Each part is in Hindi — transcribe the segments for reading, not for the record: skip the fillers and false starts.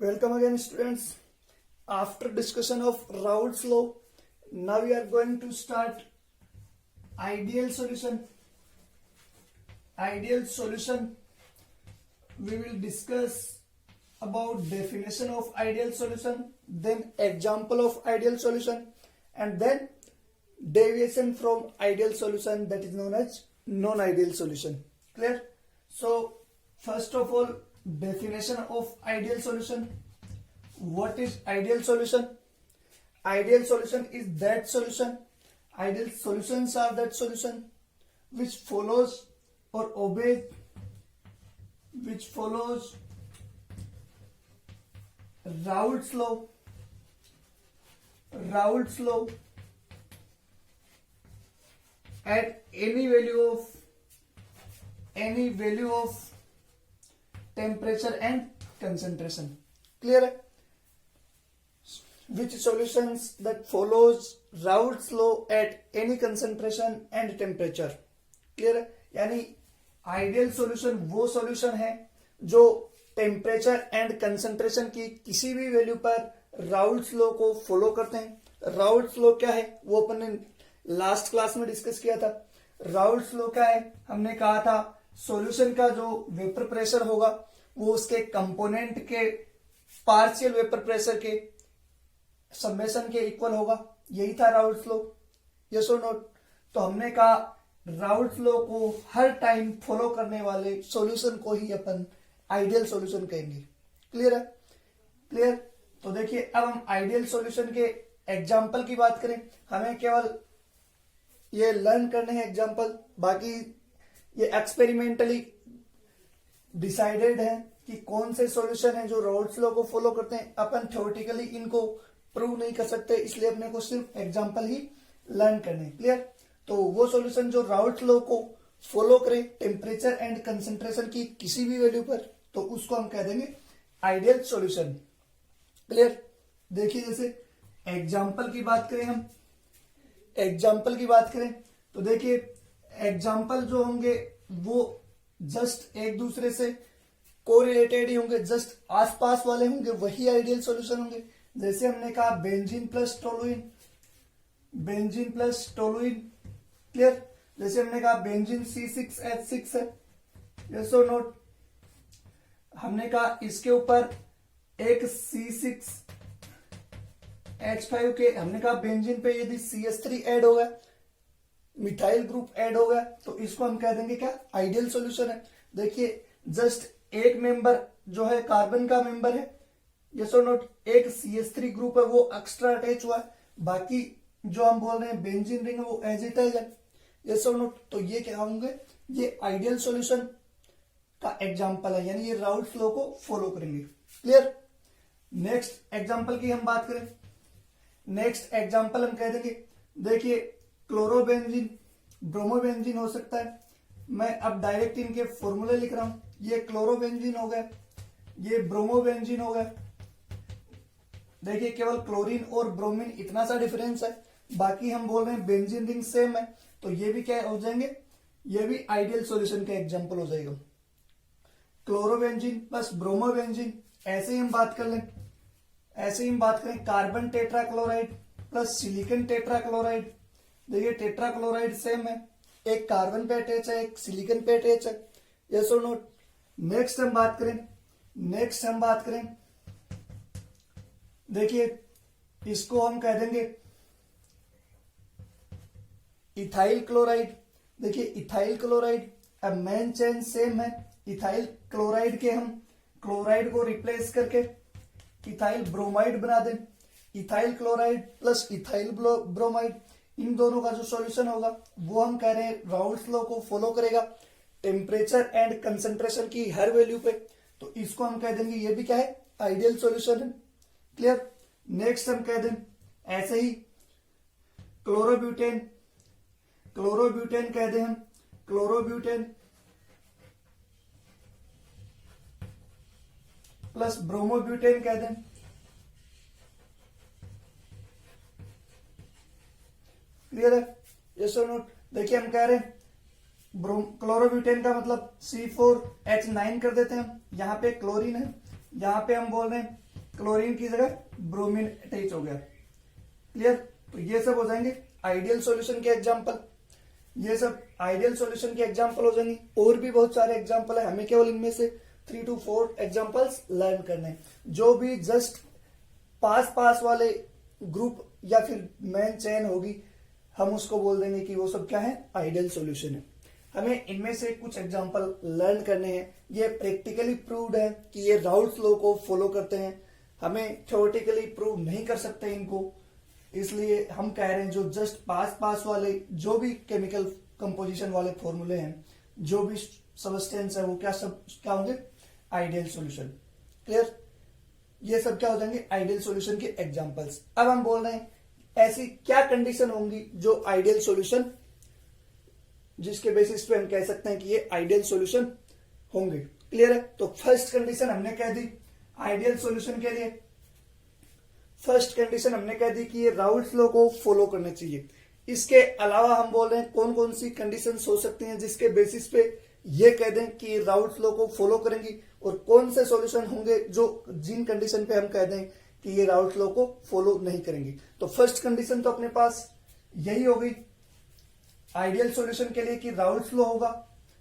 Welcome again, students. After discussion of Raoult's law, now we are going to start ideal solution. Ideal solution. We will discuss about definition of ideal solution, then example of ideal solution, and then deviation from ideal solution, that is known as non-ideal solution. Clear? So first of all, definition of ideal solution. What is ideal solution? Ideal solution is that solution. Ideal solutions are that solution which follows or obeys, Raoult's law. Raoult's law at any value of temperature and concentration. Clear है? Which solutions that follows Raoult's law at any concentration and temperature. Clear है? यानी आइडियल सॉल्यूशन वो सॉल्यूशन है जो टेम्परेचर एंड कंसंट्रेशन की किसी भी वैल्यू पर राउल्ट्स लॉ को फॉलो करते हैं. राउल्ट्स लॉ क्या है वो अपन ने लास्ट क्लास में डिस्कस किया था. राउल्ट्स लॉ क्या है? हमने कहा था सॉल्यूशन का जो वेपर प्रेशर होगा वो उसके कंपोनेंट के पार्शियल वेपर प्रेशर के समेशन के इक्वल होगा. यही था राउल्ट्स लॉ. यस और नोट? तो हमने कहा राउल्ट्स लॉ को हर टाइम फॉलो करने वाले सॉल्यूशन को ही अपन आइडियल सॉल्यूशन कहेंगे. क्लियर है? क्लियर? तो देखिए अब हम आइडियल सॉल्यूशन के एग्जांपल की बात करें. हमें केवल ये लर्न करने हैं एग्जांपल, बाकी ये एक्सपेरिमेंटली डिसाइडेड है कि कौन से सॉल्यूशन है जो राउल्ट्स लॉ को फॉलो करते हैं. अपन थ्योरेटिकली इनको प्रूव नहीं कर सकते, इसलिए अपने को सिर्फ एग्जांपल ही लर्न करने. क्लियर? तो वो सॉल्यूशन जो राउल्ट्स लॉ को फॉलो करे टेम्परेचर एंड कंसंट्रेशन की किसी भी वैल्यू पर, तो उसको हम कह देंगे आइडियल सॉल्यूशन. क्लियर? देखिए जैसे एग्जांपल की बात करें, हम एग्जांपल की बात करें तो देखिए एग्जांपल जो होंगे वो जस्ट एक दूसरे से कोरिलेटेड ही होंगे, जस्ट आसपास वाले होंगे, वही आइडियल सॉल्यूशन होंगे. जैसे हमने कहा benzene plus toluene, benzene plus toluene. Clear? जैसे हमने कहा बेंजीन C6H6 है. यस और नोट? हमने कहा इसके ऊपर एक C6H5 के, हमने कहा बेंजीन पे यदि CH3 ऐड हो गया, मिथाइल ग्रुप ऐड हो गया, तो इसको हम कह देंगे क्या? आइडियल सॉल्यूशन है. देखिए जस्ट एक मेंबर जो है कार्बन का मेंबर है. यस और नोट? एक CH3 ग्रुप है वो एक्स्ट्रा अटैच हुआ है, बाकी जो हम बोल रहे हैं बेंजीन रिंग है वो एज इट इज है. यस और नोट? तो ये क्या होंगे? ये आइडियल सॉल्यूशन का एग्जांपल है, यानी ये राउल्ट्स लॉ को फॉलो करेंगे. क्लियर? नेक्स्ट एग्जांपल की हम बात करें. नेक्स्ट एग्जांपल हम कह देंगे, देखिए क्लोरोबेंजीन, ब्रोमोबेंजीन हो सकता है. मैं अब डायरेक्ट इनके फॉर्मूले लिख रहा हूं. ये क्लोरोबेंजीन हो गया, ये ब्रोमोबेंजीन हो गया. देखिए केवल क्लोरीन और ब्रोमीन इतना सा डिफरेंस है, बाकी हम बोल रहे हैं बेंजीन रिंग सेम है, तो ये भी क्या हो जाएंगे? ये भी आइडियल सॉल्यूशन का एग्जांपल हो जाएगा. Chlorobenzene plus bromobenzene. ऐसे ही हम बात कर लें, ऐसे ही हम बात करें carbon tetrachloride plus silicon tetrachloride. देखिए टेट्राक्लोराइड सेम है, एक कार्बन पे अटैच है, एक सिलिकॉन पे अटैच है. यस और नोट? नेक्स्ट हम बात करें, देखिए इसको हम कह देंगे इथाइल क्लोराइड. देखिए इथाइल क्लोराइड, अब मेन चेन सेम है. इथाइल क्लोराइड के हम क्लोराइड को रिप्लेस करके इथाइल ब्रोमाइड बना दें. Ethyl chloride plus ethyl bromide, इन दोनों का जो सॉल्यूशन होगा वो हम कह रहे हैं राउल्ट्स लॉ को फॉलो करेगा टेम्परेचर एंड कंसंट्रेशन की हर वैल्यू पे, तो इसको हम कह देंगे ये भी क्या है? आइडियल सॉल्यूशन है. क्लियर? नेक्स्ट हम कह दें ऐसे ही क्लोरोब्यूटेन, क्लोरोब्यूटेन कह दें हम, क्लोरोब्यूटेन प्लस ब्रोमोब्यूटेन कह दें. क्लियर है? यस और नोट? देखिए हम कह रहे हैं क्लोरोब्यूटेन का मतलब C4H9 कर देते हैं हम. यहाँ पे क्लोरीन है, यहाँ पे हम बोल रहे हैं क्लोरीन की जगह ब्रोमीन अटैच हो गया। क्लियर? तो ये सब हो जाएंगे आइडियल सॉल्यूशन के एग्जांपल। ये सब आइडियल सॉल्यूशन के एग्जांपल हो जाएंगे। और भी बहुत सारे एग्जांपल है, हमें केवल इनमें से 3 to 4 एग्जांपल्स लर्न करने हैं। जो भी जस्ट पास वाले ग्रुप या फिर मेन चेन होगी, हम उसको बोल देंगे कि वो सब क्या है, आइडियल सॉल्यूशन है। हमें इनमें से कुछ एग्जांपल लर्न करने हैं। ये प्रैक्टिकली प्रूव्ड है कि ये राउल्ट्स लॉ को फॉलो करते हैं। हमें थ्योरेटिकली प्रूव नहीं कर सकते इनको, इसलिए हम कह रहे हैं जो जस्ट पास वाले जो भी केमिकल कंपोजिशन वाले फॉर्मूले हैं, जो भी सबस्टेंस है, वो क्या होंगे, आइडियल सॉल्यूशन। क्लियर? ये सब क्या हो जाएंगे, आइडियल सॉल्यूशन के एग्जांपल्स। अब हम बोल रहे हैं ऐसी क्या कंडीशन होंगी जो आइडियल सॉल्यूशन, जिसके बेसिस पे हम कह सकते हैं कि ये आइडियल सॉल्यूशन होंगे। क्लियर है? तो फर्स्ट कंडीशन हमने कह दी आइडियल सॉल्यूशन के लिए, फर्स्ट कंडीशन हमने कह दी कि ये राउल्ट्स लॉ को फॉलो करना चाहिए। इसके अलावा हम बोल रहे हैं कौन कौन सी कंडीशंस हो सकती हैं जिसके बेसिस पे ये कह दें कि राउल्ट्स लॉ को फॉलो करेंगी, और कौन से सॉल्यूशन होंगे जो जिन कंडीशन पे हम कह दें कि ये राउल्ट्स लॉ को फॉलो नहीं करेंगी। तो फर्स्ट कंडीशन तो अपने पास यही हो गई आइडियल सॉल्यूशन के लिए कि राउल्ट्स लॉ होगा।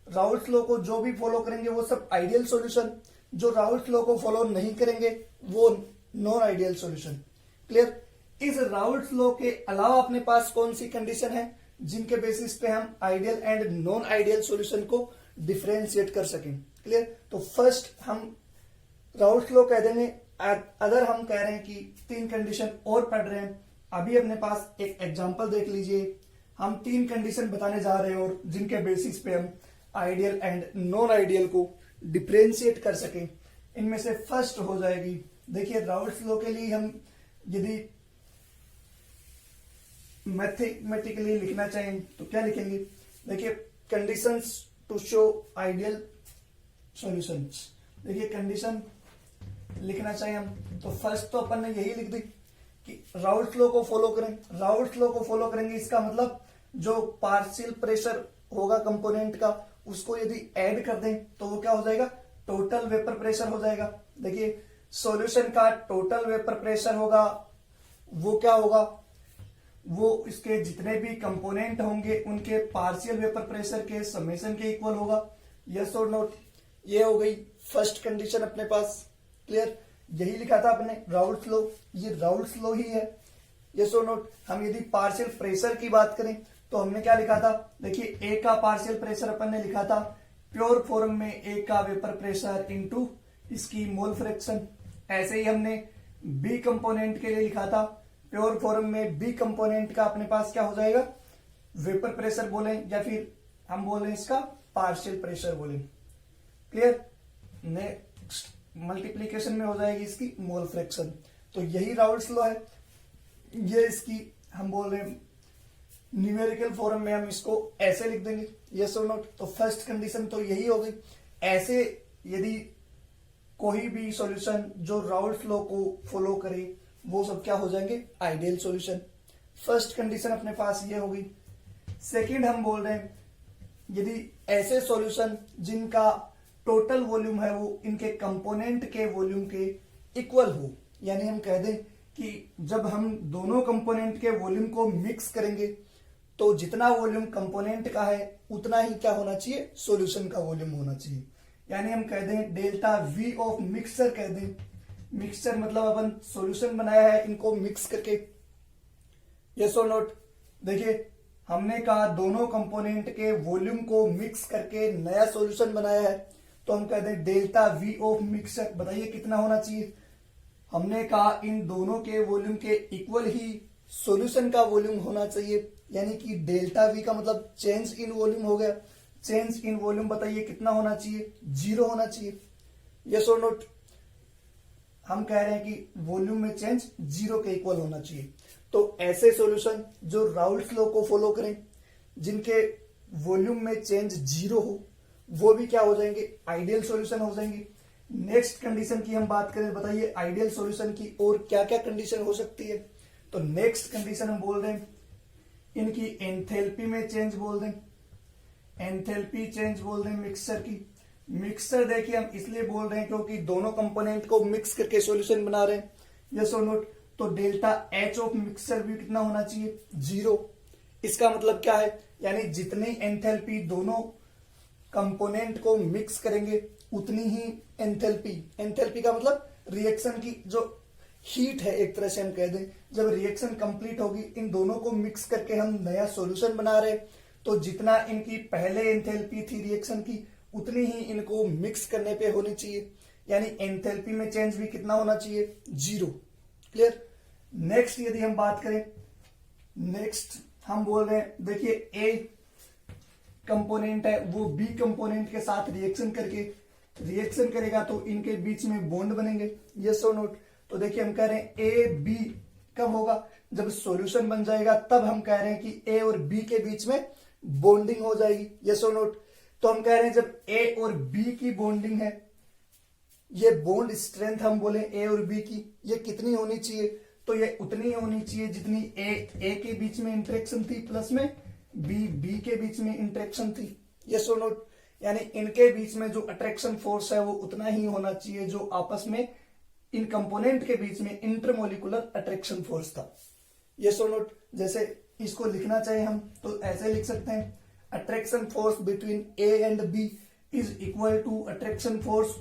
राउल्ट्स लॉ को जो भी फॉलो करेंगे वो सब आइडियल सॉल्यूशन, जो राउल्ट्स लॉ को फॉलो नहीं करेंगे वो नॉन आइडियल सॉल्यूशन। क्लियर? इस राउल्ट्स लॉ के अलावा अपने पास कौन सी कंडीशन है जिनके बेसिस पे हम ideal and non ideal solution को डिफरेंशिएट कर सकें। क्लियर? तो फर्स्ट हम राउल्ट्स लॉ कह देंगे। अगर हम कह रहे हैं कि 3 कंडीशन और पढ़ रहे हैं, अभी अपने पास एक एग्जांपल देख लीजिए। हम 3 कंडीशन बताने जा रहे हैं और जिनके बेसिस पे हम आइडियल एंड नॉन आइडियल को डिफरेंशिएट कर सकें। इनमें से फर्स्ट हो जाएगी, देखिए राउल्ट्स लॉ के लिए हम यदि मैथमेटिकली लिखना चाहें तो क्या लिखेंगे, देखिए conditions to show ideal solutions. देखिए कंडीशन लिखना चाहिए हम, तो फर्स्ट तो अपन ने यही लिख दी कि राउल्ट्स लॉ को फॉलो करें। राउल्ट्स लॉ को फॉलो करेंगे, इसका मतलब जो पार्शियल प्रेशर होगा कंपोनेंट का, उसको यदि ऐड कर दें तो वो क्या हो जाएगा, टोटल वेपर प्रेशर हो जाएगा। देखिए सॉल्यूशन का टोटल वेपर प्रेशर होगा, वो क्या होगा, वो इसके जितने भी कंपोनेंट होंगे उनके पार्शियल वेपर प्रेशर के समेशन के इक्वल होगा। यस और नोट? ये हो गई फर्स्ट कंडीशन अपने पास। क्लियर? यही लिखा था अपने राउल्ट्स लॉ, ये राउल्ट्स लॉ ही है। यस और नोट? हम यदि पार्शियल प्रेशर की बात करें तो हमने क्या लिखा था, देखिए ए का पार्शियल प्रेशर अपन ने लिखा था प्योर फॉर्म में ए का वेपर प्रेशर इनटू इसकी मोल फ्रैक्शन। ऐसे ही हमने बी कंपोनेंट के लिए लिखा था प्योर फॉर्म में बी कंपोनेंट का अपने पास क्या हो जाएगा, वेपर प्रेशर बोले या फिर हम बोले इसका पार्शियल प्रेशर बोले। क्लियर? नेक्स्ट मल्टीप्लीकेशन में हो जाएगी इसकी मोल फ्रैक्शन। तो यही राउल्ट्स लॉ है। ये इसकी हम बोल रहे हैं न्यूमेरिकल फॉर्म में हम इसको ऐसे लिख देंगे। यस और नोट? तो फर्स्ट कंडीशन तो यही हो गई। ऐसे यदि कोई भी सॉल्यूशन जो राउल्ट्स लॉ को फॉलो करे वो सब क्या हो जाएंगे, आइडियल सॉल्यूशन। फर्स्ट कंडीशन अपने पास ये हो गई। सेकंड हम बोल रहे हैं यदि ऐसे सॉल्यूशन जिनका टोटल वॉल्यूम है वो इनके कंपोनेंट के वॉल्यूम के इक्वल हो, यानी हम कह दें कि जब हम दोनों कंपोनेंट के वॉल्यूम को मिक्स करेंगे तो जितना वॉल्यूम कंपोनेंट का है उतना ही क्या होना चाहिए, सॉल्यूशन का वॉल्यूम होना चाहिए। यानी हम कह दें डेल्टा वी ऑफ मिक्सचर कह दें। मिक्सचर मतलब अपन सॉल्यूशन बनाया है इनको मिक्स करके। यस और नोट? देखिए हमने कहा दोनों कंपोनेंट के वॉल्यूम को मिक्स करके नया सॉल्यूशन बनाया है, तो हम कहते हैं डेल्टा वी ऑफ मिक्सचर। बताइए कितना होना चाहिए, हमने कहा इन दोनों के वॉल्यूम के इक्वल ही सॉल्यूशन का वॉल्यूम होना चाहिए, यानी कि डेल्टा वी का मतलब चेंज इन वॉल्यूम हो गया। चेंज इन वॉल्यूम बताइए कितना होना चाहिए, 0 होना चाहिए। यस और नोट? हम कह रहे हैं कि वॉल्यूम में चेंज 0 के इक्वल होना चाहिए। तो ऐसे सॉल्यूशन जो राउल्ट्स लॉ को फॉलो करें, जिनके वॉल्यूम में चेंज 0 हो, वो भी क्या हो जाएंगे, आइडियल सॉल्यूशन हो जाएंगे। नेक्स्ट कंडीशन की हम बात करें, बताइए आइडियल सॉल्यूशन की और क्या क्या कंडीशन हो सकती है। तो नेक्स्ट कंडीशन हम बोल रहे हैं इनकी एंथैल्पी में चेंज बोल दें, एंथैल्पी चेंज बोल दें मिक्सचर की। मिक्सचर देखिए हम इसलिए बोल रहे हैं क्योंकि दोनों कंपोनेंट को मिक्स करके सॉल्यूशन बना रहे हैं, यस और नोट। तो डेल्टा एच ऑफ मिक्सचर भी कितना होना चाहिए, 0। इसका मतलब क्या है, यानी जितनी एंथैल्पी दोनों कंपोनेंट को मिक्स करेंगे उतनी ही एंथैल्पी का मतलब रिएक्शन की जो हीट है, एक तरह से हम कह दें, जब रिएक्शन कंप्लीट होगी, इन दोनों को मिक्स करके हम नया सॉल्यूशन बना रहे हैं, तो जितना इनकी पहले एंथैल्पी थी रिएक्शन की उतनी ही इनको मिक्स करने पे होनी चाहिए, यानी एंथैल्पी में चेंज भी कितना होना चाहिए, 0। क्लियर। नेक्स्ट यदि हम बात करें, नेक्स्ट हम बोल रहे हैं, देखिए ए कंपोनेंट है वो बी कंपोनेंट के साथ रिएक्शन करेगा तो इनके बीच में बॉन्ड बनेंगे, यस और नोट। तो देखिए हम कह रहे हैं ए बी कब होगा, जब सॉल्यूशन बन जाएगा तब हम कह रहे हैं कि ए और बी के बीच में बॉन्डिंग हो जाएगी, यस और नोट। तो हम कह रहे हैं जब ए और बी की बॉन्डिंग है, ये बॉन्ड स्ट्रेंथ हम बोले ए और बी की, ये कितनी होनी चाहिए, तो ये उतनी होनी चाहिए जितनी ए के बीच में इंटरेक्शन थी प्लस में बी के बीच में इंटरेक्शन थी, यस और नोट। यानी इनके बीच में जो अट्रैक्शन फोर्स है वो उतना ही होना चाहिए जो आपस में इन कंपोनेंट के बीच में इंटरमोलिकुलर अट्रैक्शन फोर्स था, यस और नोट। जैसे इसको लिखना चाहे हम तो ऐसे लिख सकते हैं, attraction force between A and B is equal to attraction force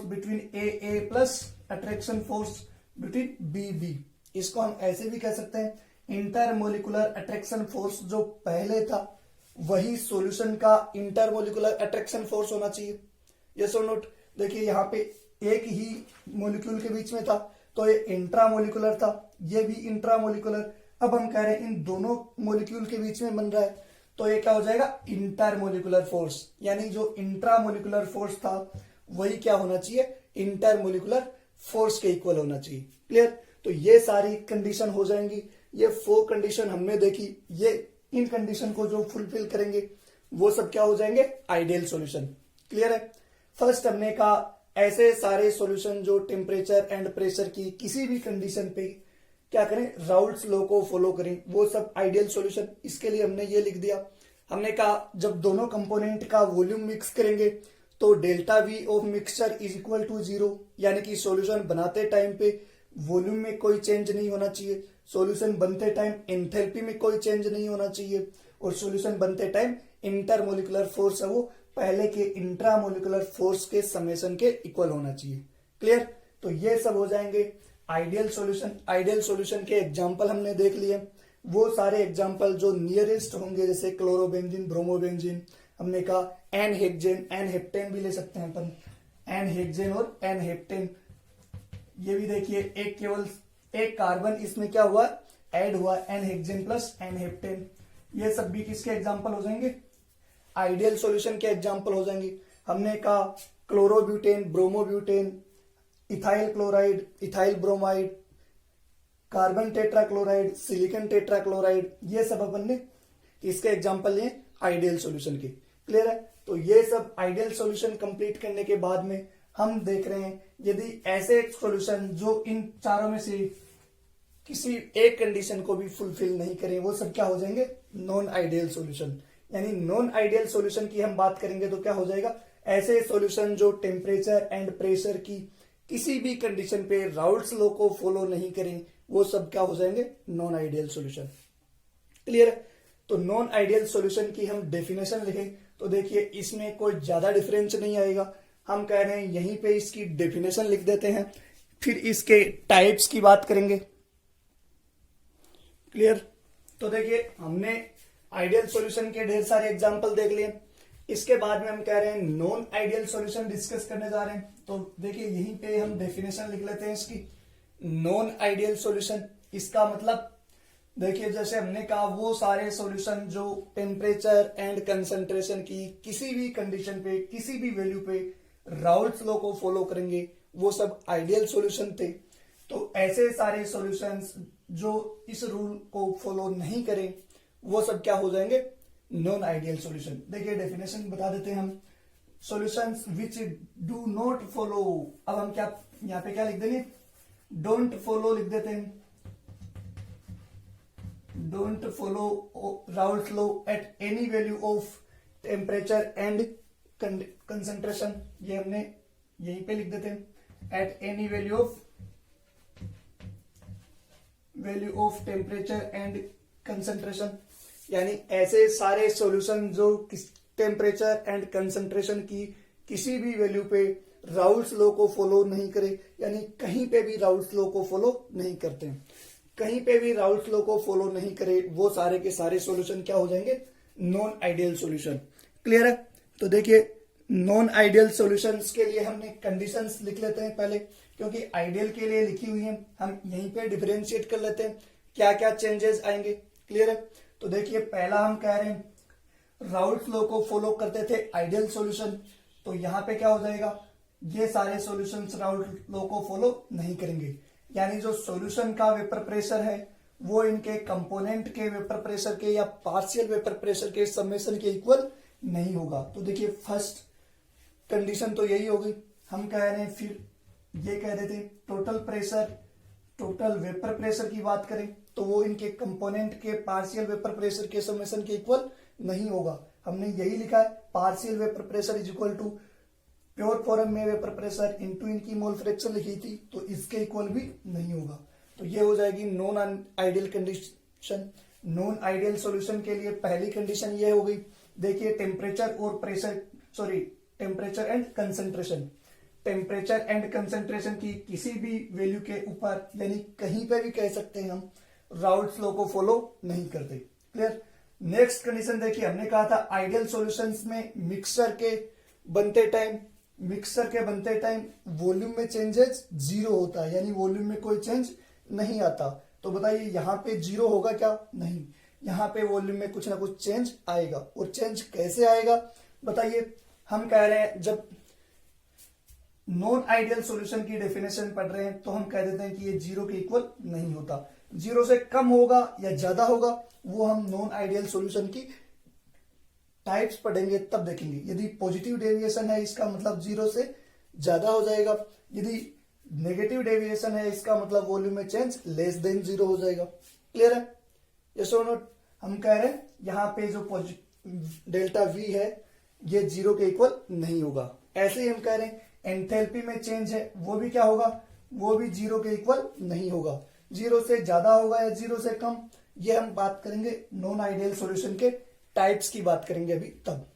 between A plus attraction force between B. इसको हम ऐसे भी कह सकते हैं, इंटरमोलिकुलर अट्रैक्शन फोर्स जो पहले था वही सॉल्यूशन का इंटरमोलिकुलर अट्रैक्शन फोर्स होना चाहिए, यस और नोट। देखिए यहाँ पे एक ही मोलिक्यूल के बीच में था तो ये इंट्रामोलिकुलर था, ये भी इंट्रामोलिकुलर। अब हम कह रहे हैं इन दोनों मोलिक्यूल के बीच में बन रहा है तो ये क्या हो जाएगा, इंटरमोलिकुलर फोर्स। यानी जो इंट्रामोलिकुलर फोर्स था वही क्या होना चाहिए, इंटरमोलिकुलर फोर्स के इक्वल होना चाहिए। क्लियर। तो ये सारी कंडीशन हो जाएंगी, ये 4 कंडीशन हमने देखी, ये इन कंडीशन को जो फुलफिल करेंगे वो सब क्या हो जाएंगे, आइडियल सॉल्यूशन। क्लियर है। फर्स्ट हमने कहा ऐसे सारे सॉल्यूशन जो टेम्परेचर एंड प्रेशर की किसी भी कंडीशन पे क्या करें, राउल्ट्स लॉ को फॉलो करें, वो सब आइडियल सॉल्यूशन। इसके लिए हमने ये लिख दिया, हमने कहा जब दोनों कंपोनेंट का वॉल्यूम मिक्स करेंगे तो delta V of mixture is equal to 0, यानी कि सॉल्यूशन बनाते टाइम पे वॉल्यूम में कोई चेंज नहीं होना चाहिए, सॉल्यूशन बनते टाइम एंथैल्पी में कोई चेंज नहीं होना चाहिए, और सॉल्यूशन बनते टाइम इंटरमोलिकुलर फोर्स है वो पहले के इंट्रामोलिकुलर फोर्स के समेशन के इक्वल होना चाहिए। क्लियर। तो ये सब हो जाएंगे आइडियल सॉल्यूशन। आइडियल सॉल्यूशन के एग्जांपल हमने देख लिए, वो सारे एग्जांपल जो नियरेस्ट होंगे, जैसे क्लोरोबेंजीन, ब्रोमोबेंजीन, हमने कहा एन हेक्सेन, एन हेप्टेन भी ले सकते हैं अपन, एन हेक्सेन और एन हेप्टेन। ये भी देखिए एक केवल एक कार्बन इसमें क्या हुआ, ऐड हुआ, n hexane plus n heptane. ये सब भी किसके एग्जांपल हो जाएंगे, आइडियल सॉल्यूशन के एग्जांपल हो जाएंगे। हमने कहा chlorobutane, bromobutane, ethyl chloride, ethyl bromide, carbon tetrachloride, silicon tetrachloride, ये सब अपन ने इसके एग्जांपल लिए आइडियल सॉल्यूशन के। क्लियर है। तो ये सब आइडियल सॉल्यूशन कंप्लीट करने के बाद में हम देख रहे हैं यदि ऐसे सॉल्यूशन जो इन चारों में से किसी एक कंडीशन को भी फुलफिल नहीं करें, वो सब क्या हो जाएंगे, नॉन आइडियल सॉल्यूशन। यानी नॉन आइडियल सॉल्यूशन की हम बात करेंगे तो क्या हो जाएगा, ऐसे सॉल्यूशन जो टेम्परेचर एंड प्रेशर की किसी भी कंडीशन पे राउल्ट्स लॉ को फॉलो नहीं करें, वो सब क्या हो जाएंगे, नॉन आइडियल सॉल्यूशन। क्लियर है। तो नॉन आइडियल सॉल्यूशन की हम डेफिनेशन लिखें तो देखिए इसमें कोई ज्यादा डिफरेंस नहीं आएगा, हम कह रहे हैं यहीं पे इसकी डेफिनेशन लिख देते हैं, फिर इसके टाइप्स की बात करेंगे। क्लियर। तो देखिए हमने आइडियल सॉल्यूशन के ढेर सारे एग्जांपल देख लिए, इसके बाद में हम कह रहे हैं नॉन आइडियल सॉल्यूशन डिस्कस करने जा रहे हैं। तो देखिए यहीं पे हम डेफिनेशन लिख लेते हैं इसकी, नॉन आइडियल सॉल्यूशन। इसका मतलब देखिए जैसे हमने कहा वो सारे सॉल्यूशन जो टेम्परेचर एंड कंसंट्रेशन की किसी भी कंडीशन पे किसी भी वैल्यू पे राउल्ट्स लॉ को फॉलो करेंगे, वो सब आइडियल सॉल्यूशन थे। तो ऐसे सारे सॉल्यूशंस जो इस रूल को फॉलो नहीं करें, वो सब क्या हो जाएंगे, नॉन आइडियल सॉल्यूशन। देखिए डेफिनेशन बता देते हैं हम, solutions which do not follow, अब हम क्या यहां पे क्या लिख देंगे, डोंट फॉलो लिख देते हैं, don't follow Raoult's law at any value of temperature and concentration, ये हमने यहीं पे लिख देते हैं, at any value of temperature and concentration, यानी ऐसे सारे सॉल्यूशन जो टेम्परेचर एंड कंसंट्रेशन की किसी भी वैल्यू पे राउल्स लॉ को फॉलो नहीं करे, यानी कहीं पे भी राउल्स लॉ को फॉलो नहीं करते हैं, कहीं पे भी राउल्स लॉ को फॉलो नहीं करे, वो सारे के सारे सॉल्यूशन क्या हो जाएंगे, नॉन आइडियल सॉल्यूशन। क्लियर है? तो देखिए नॉन आइडियल सॉल्यूशंस के लिए हमने कंडीशंस लिख लेते हैं पहले, क्योंकि आइडियल के लिए लिखी हुई है, हम यहीं पे डिफरेंशिएट कर लेते हैं क्या क्या चेंजेस आएंगे। क्लियर है? तो देखिए पहला हम कह रहे हैं राउल्स लॉ को फॉलो करते थे आइडियल सॉल्यूशन, तो यहां पे क्या हो जाएगा, ये सारे सॉल्यूशंस राउल्स लॉ को फॉलो नहीं करेंगे, यानी जो सॉल्यूशन का वेपर प्रेशर है वो इनके कंपोनेंट के वेपर प्रेशर के या पार्शियल वेपर प्रेशर के समेशन के इक्वल नहीं होगा। तो देखिए फर्स्ट कंडीशन तो यही होगी। हम कह रहे हैं फिर ये कह रहे थे total pressure, total vapour pressure की बात करें तो वो इनके कंपोनेंट के पार्शियल वेपर प्रेशर के समेशन के इक्वल नहीं होगा। हमने यही लिखा है partial vapour pressure is equal to pure form में वेपर प्रेशर इंटू इनकी मोल फ्रैक्शन लिखी थी, तो इसके इक्वल भी नहीं होगा। तो ये हो जाएगी non ideal condition. Non ideal solution के लिए पहली कंडीशन ये हो गई। देखिए टेम्परेचर और pressure, sorry temperature and concentration, temperature and concentration की किसी भी वैल्यू के ऊपर, यानी कहीं पे भी कह सकते हैं हम, राउल्स लॉ को फॉलो नहीं करते। क्लियर? नेक्स्ट कंडीशन देखिए, हमने कहा था आइडियल सॉल्यूशंस में मिक्सचर के बनते टाइम वॉल्यूम में चेंजेस जीरो होता है, यानी वॉल्यूम में कोई चेंज नहीं आता। तो बताइए यहाँ पे जीरो होगा क्या? नहीं, यहाँ पे वॉल्यूम में कुछ ना कुछ चेंज आएगा। और चेंज कैसे आएगा बताइए? हम कह रहे हैं जब नॉन आइडियल सॉल्यूशन की डेफिनेशन पढ़ रहे हैं तो हम कह देते हैं कि ये जीरो के इक्वल नहीं होता, जीरो से कम होगा या ज्यादा होगा, वो हम नॉन आइडियल सॉल्यूशन की टाइप्स पढ़ेंगे तब देखेंगे। यदि पॉजिटिव डेविएशन है इसका मतलब जीरो से ज्यादा हो जाएगा, यदि नेगेटिव डेविएशन है इसका मतलब वॉल्यूम में चेंज लेस देन जीरो हो जाएगा। क्लियर है? यस और नॉट? हम कह रहे हैं यहाँ पे जो डेल्टा वी है ये जीरो के इक्वल नहीं होगा। ऐसे ही हम कह रहे हैं एंथैल्पी में चेंज है वो भी क्या होगा, वो भी जीरो के इक्वल नहीं होगा, जीरो से ज्यादा होगा या जीरो से कम। ये हम बात करेंगे नॉन आइडियल सॉल्यूशन के टाइप्स की बात करेंगे अभी तब।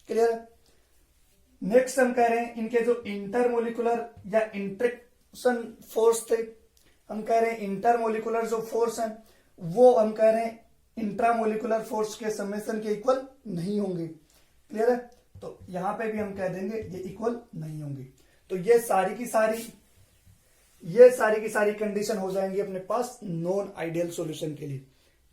क्लियर है? नेक्स्ट हम कह रहे हैं इनके जो इंटरमोलिकुलर या इंटरेक्शन फोर्स थे, हम कह रहे हैं इंटरमोलिकुलर जो फोर्स है वो हम कह रहे हैं इंट्रामोलिकुलर फोर्स के समेशन के इक्वल नहीं होंगे। क्लियर है? तो यहां पे भी हम कह देंगे ये इक्वल नहीं होंगे। तो ये सारी की सारी कंडीशन हो जाएंगी अपने पास नॉन आइडियल सॉल्यूशन के लिए।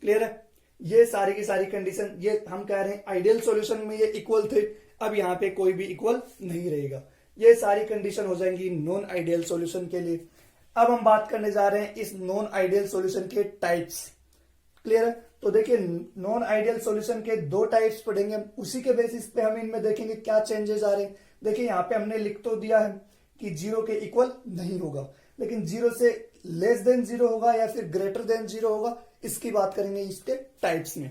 क्लियर है? ये सारी की सारी कंडीशन, ये हम कह रहे हैं आइडियल सॉल्यूशन में ये इक्वल थे, अब यहाँ पे कोई भी इक्वल नहीं रहेगा। ये सारी कंडीशन हो जाएंगी नॉन आइडियल सॉल्यूशन के लिए। अब हम बात करने जा रहे हैं इस नॉन आइडियल सॉल्यूशन के टाइप्स। क्लियर है? तो देखिए नॉन आइडियल सॉल्यूशन के दो टाइप्स पढ़ेंगे, उसी के बेसिस पे हम इनमें देखेंगे क्या चेंजेस आ रहे हैं। देखिए यहाँ पे हमने लिख तो दिया है कि जीरो के इक्वल नहीं होगा, लेकिन जीरो से लेस देन जीरो होगा या फिर ग्रेटर देन जीरो होगा, इसकी बात करेंगे इसके टाइप्स में।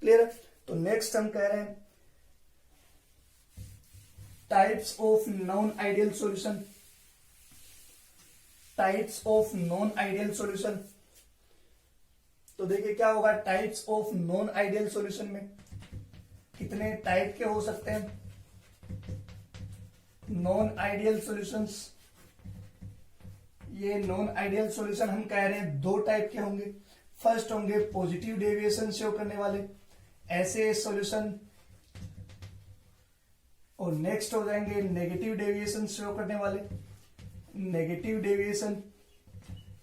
क्लियर है? तो नेक्स्ट हम कह रहे हैं types of non ideal solution. Types of non ideal solution, तो देखिए क्या होगा types of non ideal solution में कितने टाइप के हो सकते हैं नॉन आइडियल सॉल्यूशंस। ये नॉन आइडियल सॉल्यूशन हम कह रहे हैं दो टाइप के होंगे। फर्स्ट होंगे पॉजिटिव डेविएशन शो करने वाले ऐसे सॉल्यूशन, और नेक्स्ट हो जाएंगे नेगेटिव डेविएशन शो करने वाले। नेगेटिव डेविएशन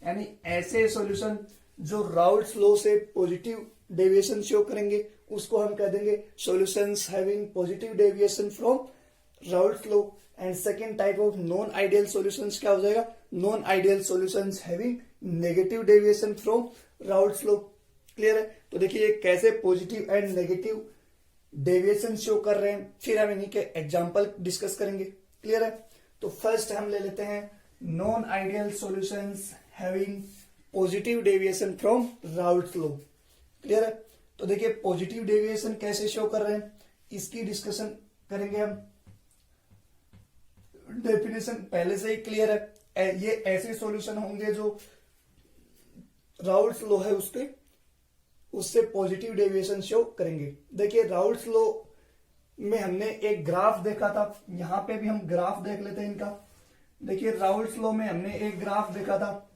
यानी ऐसे सॉल्यूशन जो राउल्स लॉ से पॉजिटिव डेविएशन शो करेंगे उसको हम कह देंगे solutions having positive deviation from Raoult's law. And second type of non ideal solutions क्या हो जाएगा, non ideal solutions having negative deviation from Raoult's law. Clear है? तो देखिए ये कैसे positive and negative deviation show कर रहे हैं, फिर हम इन्हीं के एग्जाम्पल डिस्कस करेंगे। क्लियर है? तो फर्स्ट हम ले लेते हैं non ideal solutions having positive deviation from Raoult's law. Clear है? तो देखिए पॉजिटिव डेविएशन कैसे शो कर रहे हैं इसकी डिस्कशन करेंगे हम। डेफिनेशन पहले से ही क्लियर है। ये ऐसे सॉल्यूशन होंगे जो राउल्ट्स लॉ है उससे पॉजिटिव डेविएशन शो करेंगे। देखिए राउल्ट्स लॉ में हमने एक ग्राफ देखा था, यहां पे भी हम ग्राफ देख लेते हैं इनका। देखिए राउल्ट्स लॉ में हमने एक ग्राफ देखा था,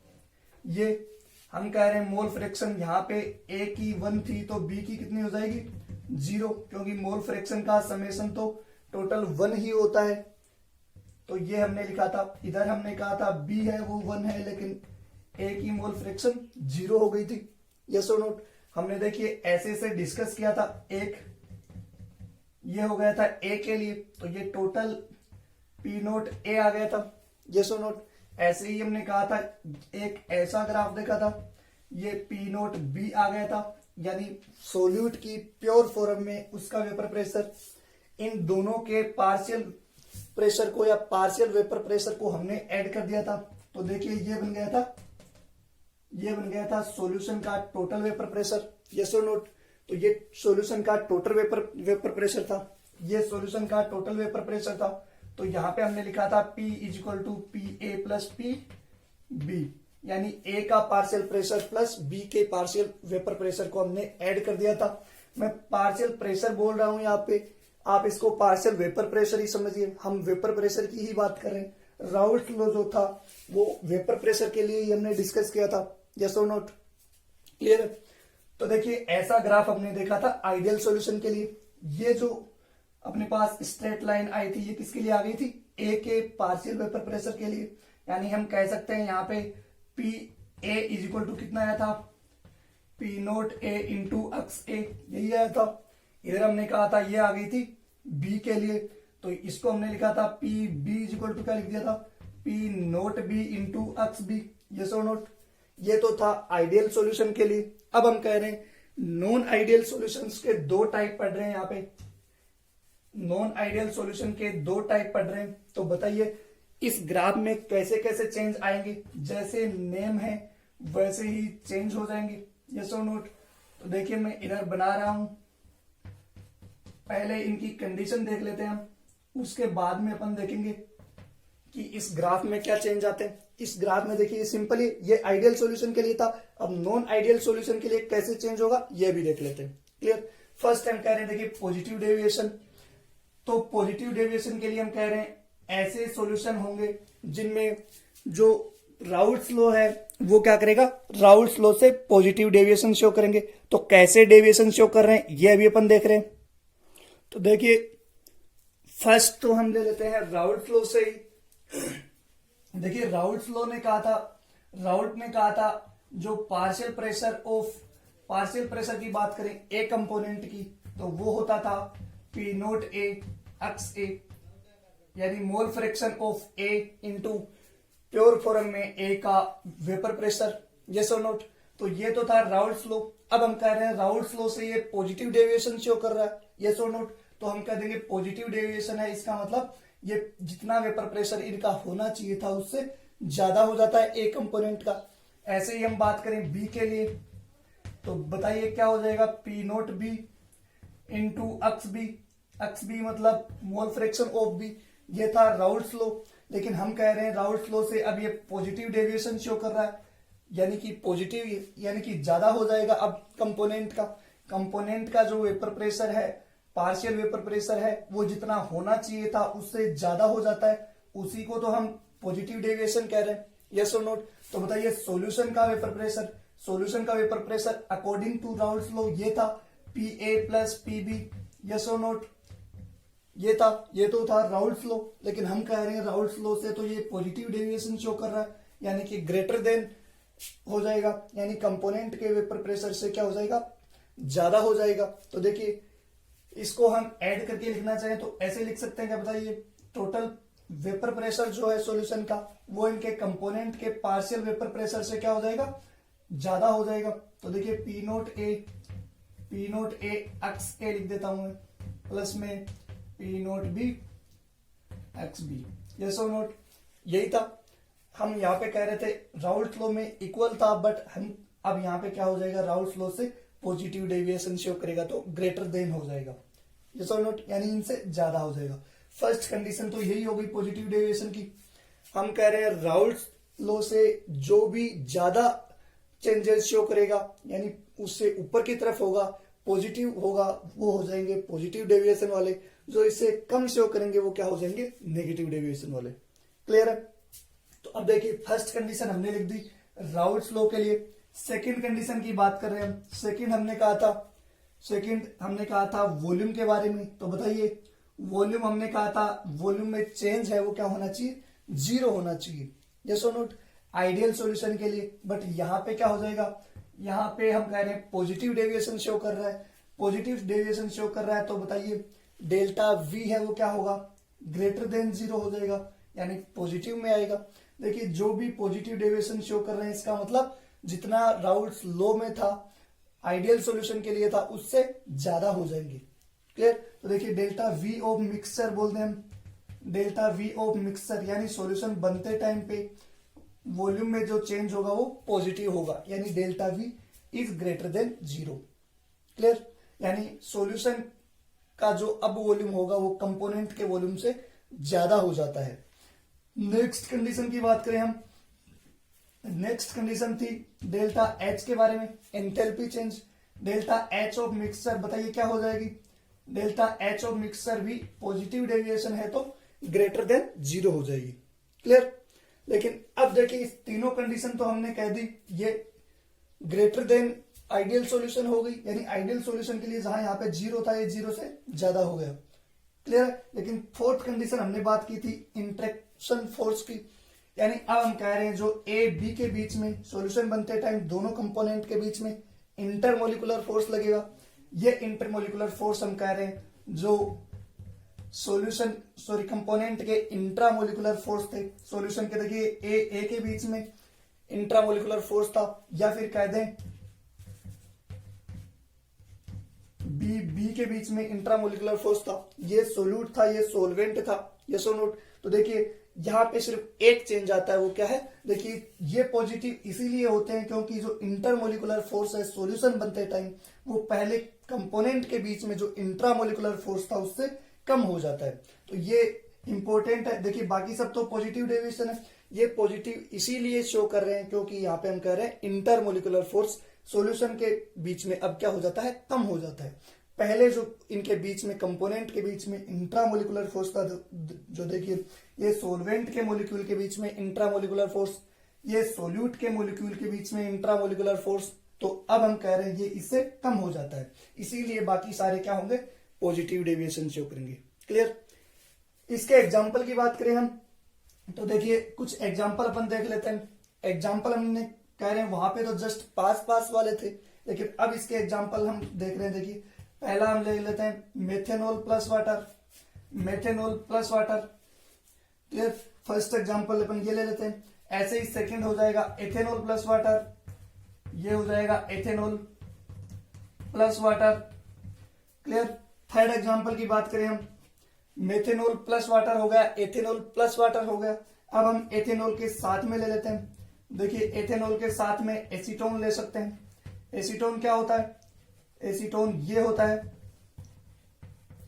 ये हम कह रहे हैं मोल फ्रैक्शन यहाँ पे ए की 1 थी तो बी की कितनी हो जाएगी 0, क्योंकि मोल फ्रैक्शन का समेशन तो टोटल 1 ही होता है। तो ये हमने लिखा था, इधर हमने कहा था बी है वो 1 है, लेकिन ए की मोल फ्रैक्शन 0 हो गई थी। यस और नोट। हमने देखिए ऐसे से डिस्कस किया था, एक ये हो गया था ए के लिए, तो ये टोटल पी नोट ए आ गया था। यस और नोट। ऐसे ही हमने कहा था, एक ऐसा ग्राफ देखा था, ये पी नोट बी आ गया था, यानी सोल्यूट की प्योर फॉर्म में उसका वेपर प्रेशर। इन दोनों के पार्शियल प्रेशर को या पार्शियल वेपर प्रेशर को हमने ऐड कर दिया था, तो देखिए ये बन गया था सॉल्यूशन का टोटल वेपर प्रेशर। यस और नोट। तो ये सॉल्यूशन का टोटल वेपर प्रेशर था, ये सॉल्यूशन का टोटल वेपर प्रेशर था। तो यहां पे हमने लिखा था P = PA + PB, यानी A का पार्शियल प्रेशर प्लस B के पार्शियल वेपर प्रेशर को हमने ऐड कर दिया था। मैं पार्शियल प्रेशर बोल रहा हूं यहाँ पे, आप इसको पार्शियल वेपर प्रेशर ही समझिए, हम वेपर प्रेशर की ही बात कर रहे हैं। राउल्ट्स लॉ जो था वो वेपर प्रेशर के लिए ही हमने डिस्कस किया था। यस और नोट, क्लियर है। तो देखिए ऐसा ग्राफ हमने देखा था आइडियल सॉल्यूशन के लिए। ये जो अपने पास स्ट्रेट लाइन आई थी, ये किसके लिए आ गई थी, ए के पार्शियल वेपर प्रेशर के लिए। यानी हम कह सकते हैं यहाँ पे पी ए = कितना आया था, पी नोट ए इंटू अक्स ए, यही आया था। इधर हमने कहा था ये आ गई थी बी के लिए, तो इसको हमने लिखा था पी बी = क्या लिख दिया था, पी नोट बी इंटू अक्स बी। यस और नोट। ये तो था आइडियल सॉल्यूशन के लिए। अब हम कह रहे हैं नॉन आइडियल सॉल्यूशंस के 2 टाइप पढ़ रहे हैं यहाँ पे, नॉन आइडियल सॉल्यूशन के 2 टाइप पढ़ रहे हैं। तो बताइए इस ग्राफ में कैसे कैसे चेंज आएंगे, जैसे नेम है वैसे ही चेंज हो जाएंगे। यस और नोट। तो देखिए मैं इधर बना रहा हूं, पहले इनकी कंडीशन देख लेते हैं हम, उसके बाद में अपन देखेंगे कि इस ग्राफ में क्या चेंज आते हैं। इस ग्राफ में देखिए सिंपली ये आइडियल सॉल्यूशन के लिए था, अब नॉन आइडियल सॉल्यूशन के लिए कैसे चेंज होगा ये भी देख लेते हैं। क्लियर। फर्स्ट हम कह रहे हैं देखिए पॉजिटिव डेविएशन। तो पॉजिटिव डेविएशन के लिए हम कह रहे हैं ऐसे सॉल्यूशन होंगे जिनमें जो राउल्ट्स लॉ है वो क्या करेगा, राउल्ट्स लॉ से पॉजिटिव डेविएशन शो करेंगे। तो कैसे डेविएशन शो कर रहे हैं ये अभी अपन देख रहे हैं। तो देखिए फर्स्ट तो हम ले लेते हैं राउल्ट्स लॉ से ही। देखिए राउल्ट्स लॉ ने कहा था, राउल्ट ने कहा था जो पार्शियल प्रेशर की बात करें ए कंपोनेंट की, तो वो होता था पी नोट ए अक्स ए, यानी mole fraction of A into pure form में ए का वेपर प्रेशर। यस और नोट। तो ये तो था राउल्ट्स लॉ। अब हम कह रहे हैं राउल्ट्स लॉ से ये पॉजिटिव डेविएशन शो कर रहा है। यस और नोट। तो हम कह देंगे पॉजिटिव डेविएशन है, इसका मतलब ये जितना वेपर प्रेशर इनका होना चाहिए था उससे ज्यादा हो जाता है ए कंपोनेंट का। ऐसे ही हम बात करें बी के लिए, तो बताइए क्या हो जाएगा, पी नोट बी इंटू अक्स बी। अक्स बी मतलब मोल फ्रैक्शन ऑफ बी। ये था राउल्ट्स लॉ। लेकिन हम कह रहे हैं राउल्ट्स लॉ से अब ये पॉजिटिव डेविएशन शो कर रहा है, यानी कि पॉजिटिव यानी कि ज्यादा हो जाएगा अब कंपोनेंट का जो वेपर प्रेशर है, पार्शियल वेपर प्रेशर है, वो जितना होना चाहिए था उससे ज्यादा हो जाता है, उसी को तो हम पॉजिटिव डेविएशन कह रहे हैं। यस और नोट। तो बताइए सॉल्यूशन का vapour pressure according to Raoult's law ये था PA + PB। यस और नोट। ये तो था राउल्ट्स लॉ। लेकिन हम कह रहे हैं राउल्ट्स लॉ से तो ये पॉजिटिव डेविएशन शो कर रहा है, यानी कि ग्रेटर देन हो जाएगा, यानी कंपोनेंट के वेपर प्रेशर से क्या हो जाएगा, ज्यादा हो जाएगा। तो देखिए इसको हम ऐड करके लिखना चाहें तो ऐसे लिख सकते हैं, क्या बताइए, टोटल वेपर प्रेशर जो है सॉल्यूशन का वो इनके कंपोनेंट के पार्शियल वेपर प्रेशर से क्या हो जाएगा, ज्यादा हो जाएगा। तो देखिए P nought A X A लिख देता हूं मैं, प्लस में P nought B X B. Yes और नोट। यही था, हम यहाँ पे कह रहे थे राउल्ट्स लॉ में इक्वल था, बट हम अब यहाँ पे क्या हो जाएगा, राउल्ट्स लॉ से पॉजिटिव डेविएशन शो करेगा तो ग्रेटर देन हो जाएगा। यस और नोट, यानी इनसे ज्यादा हो जाएगा। फर्स्ट कंडीशन तो यही हो गई पॉजिटिव डेविएशन की। हम कह रहे हैं राउल्ट्स लॉ से जो भी ज्यादा चेंजेस शो करेगा यानी उससे ऊपर की तरफ होगा, पॉजिटिव होगा, वो हो जाएंगे पॉजिटिव डेविएशन वाले। जो इससे कम शो करेंगे वो क्या हो जाएंगे, नेगेटिव डेविएशन वाले। क्लियर है? तो अब देखिए फर्स्ट कंडीशन हमने लिख दी राउल्ट्स लॉ के लिए। सेकंड कंडीशन की बात कर रहे हैं हम। सेकंड हमने कहा था वॉल्यूम के बारे में। तो बताइए वॉल्यूम हमने कहा था वॉल्यूम में चेंज है वो क्या होना चाहिए, 0 होना चाहिए। यस और नोट, आइडियल सॉल्यूशन के लिए। बट यहां पे क्या हो जाएगा, यहां पे हम कह रहे हैं पॉजिटिव डेविएशन शो कर रहा है। पॉजिटिव डेविएशन शो कर रहा है तो बताइए डेल्टा वी है वो क्या होगा, ग्रेटर देन 0 हो जाएगा, यानी पॉजिटिव में आएगा। देखिए जो भी पॉजिटिव डेविएशन शो कर रहे हैं इसका मतलब जितना राउल्ट्स लॉ में था, आइडियल सॉल्यूशन के लिए था, उससे ज्यादा हो जाएंगे। क्लियर? तो देखिए डेल्टा वी ऑफ मिक्सचर बोलते हैं हम, डेल्टा वी ऑफ मिक्सचर यानी सॉल्यूशन बनते टाइम पे वॉल्यूम में जो चेंज होगा वो पॉजिटिव होगा, यानी delta we is greater than 0। Clear? यानी सॉल्यूशन का जो अब वॉल्यूम होगा वो कंपोनेंट के वॉल्यूम से ज्यादा हो जाता है। नेक्स्ट कंडीशन की बात करें हम, नेक्स्ट कंडीशन थी डेल्टा एच के बारे में, enthalpy change. Delta H of mixture बताइए क्या हो जाएगी, डेल्टा एच ऑफ मिक्सचर भी पॉजिटिव डेविएशन है तो ग्रेटर देन 0 हो जाएगी। क्लियर? लेकिन अब देखिए इस तीनों कंडीशन तो हमने कह दी ये ग्रेटर देन आइडियल सॉल्यूशन हो गई, यानी आइडियल सॉल्यूशन के लिए जहां यहाँ पे 0 था ये 0 से ज्यादा हो गया। क्लियर है? लेकिन फोर्थ कंडीशन हमने बात की थी इंटरेक्शन फोर्स की, यानी अब हम कह रहे हैं जो ए बी के बीच में सॉल्यूशन बनते टाइम दोनों कंपोनेंट के बीच में इंटरमोलिकुलर फोर्स लगेगा। ये इंटरमोलिकुलर फोर्स हम कह रहे हैं जो कंपोनेंट के इंट्रामोलिकुलर फोर्स थे। सॉल्यूशन के देखिए ए के बीच में इंट्रामोलिकुलर फोर्स था, या फिर कह दें बी के बीच में इंट्रामोलिकुलर फोर्स था। ये सोल्यूट था, ये सोलवेंट था। ये सोनोट। तो देखिए यहां पे सिर्फ एक चेंज आता है, वो क्या है, देखिए ये पॉजिटिव इसीलिए होते हैं क्योंकि जो इंटरमोलिकुलर फोर्स है सॉल्यूशन बनते टाइम वो पहले कंपोनेंट के बीच में जो इंट्रामोलिकुलर फोर्स था उससे कम हो जाता है। तो ये इंपॉर्टेंट है। देखिए बाकी सब तो पॉजिटिव डेविएशन है, ये पॉजिटिव इसीलिए शो कर रहे हैं क्योंकि यहाँ पे हम कह रहे हैं इंटरमोलिकुलर फोर्स सॉल्यूशन के बीच में अब क्या हो जाता है, कम हो जाता है। पहले जो इनके बीच में कंपोनेंट के बीच में इंट्रामोलिकुलर फोर्स था, जो देखिए ये सोलवेंट के मोलिक्यूल के बीच में इंट्रामोलिकुलर फोर्स, ये सोल्यूट के मोलिक्यूल के बीच में इंट्रामोलिकुलर फोर्स, तो अब हम कह रहे हैं ये इससे कम हो जाता है, इसीलिए बाकी सारे क्या होंगे, पॉजिटिव डेविएशन शो करेंगे। क्लियर? इसके एग्जाम्पल की बात करें हम तो देखिए कुछ एग्जाम्पल अपन देख लेते हैं। एग्जाम्पल हमने कह रहे हैं वहां पे तो जस्ट पास वाले थे, लेकिन अब इसके एग्जाम्पल हम देख रहे हैं। देखिए पहला हम ले लेते हैं methanol plus water, methanol plus water. Clear? First example अपन ये ले लेते हैं। ऐसे ही सेकंड हो जाएगा एथेनॉल प्लस वाटर, ये हो जाएगा ethanol plus water. Clear? Third example की बात करें हम, मेथेनॉल प्लस वाटर हो गया, एथेनॉल प्लस वाटर हो गया। अब हम एथेनॉल के साथ में ले लेते हैं। देखिए एथेनॉल के साथ में एसीटोन ले सकते हैं। एसीटोन क्या होता है, एसीटोन ये होता है,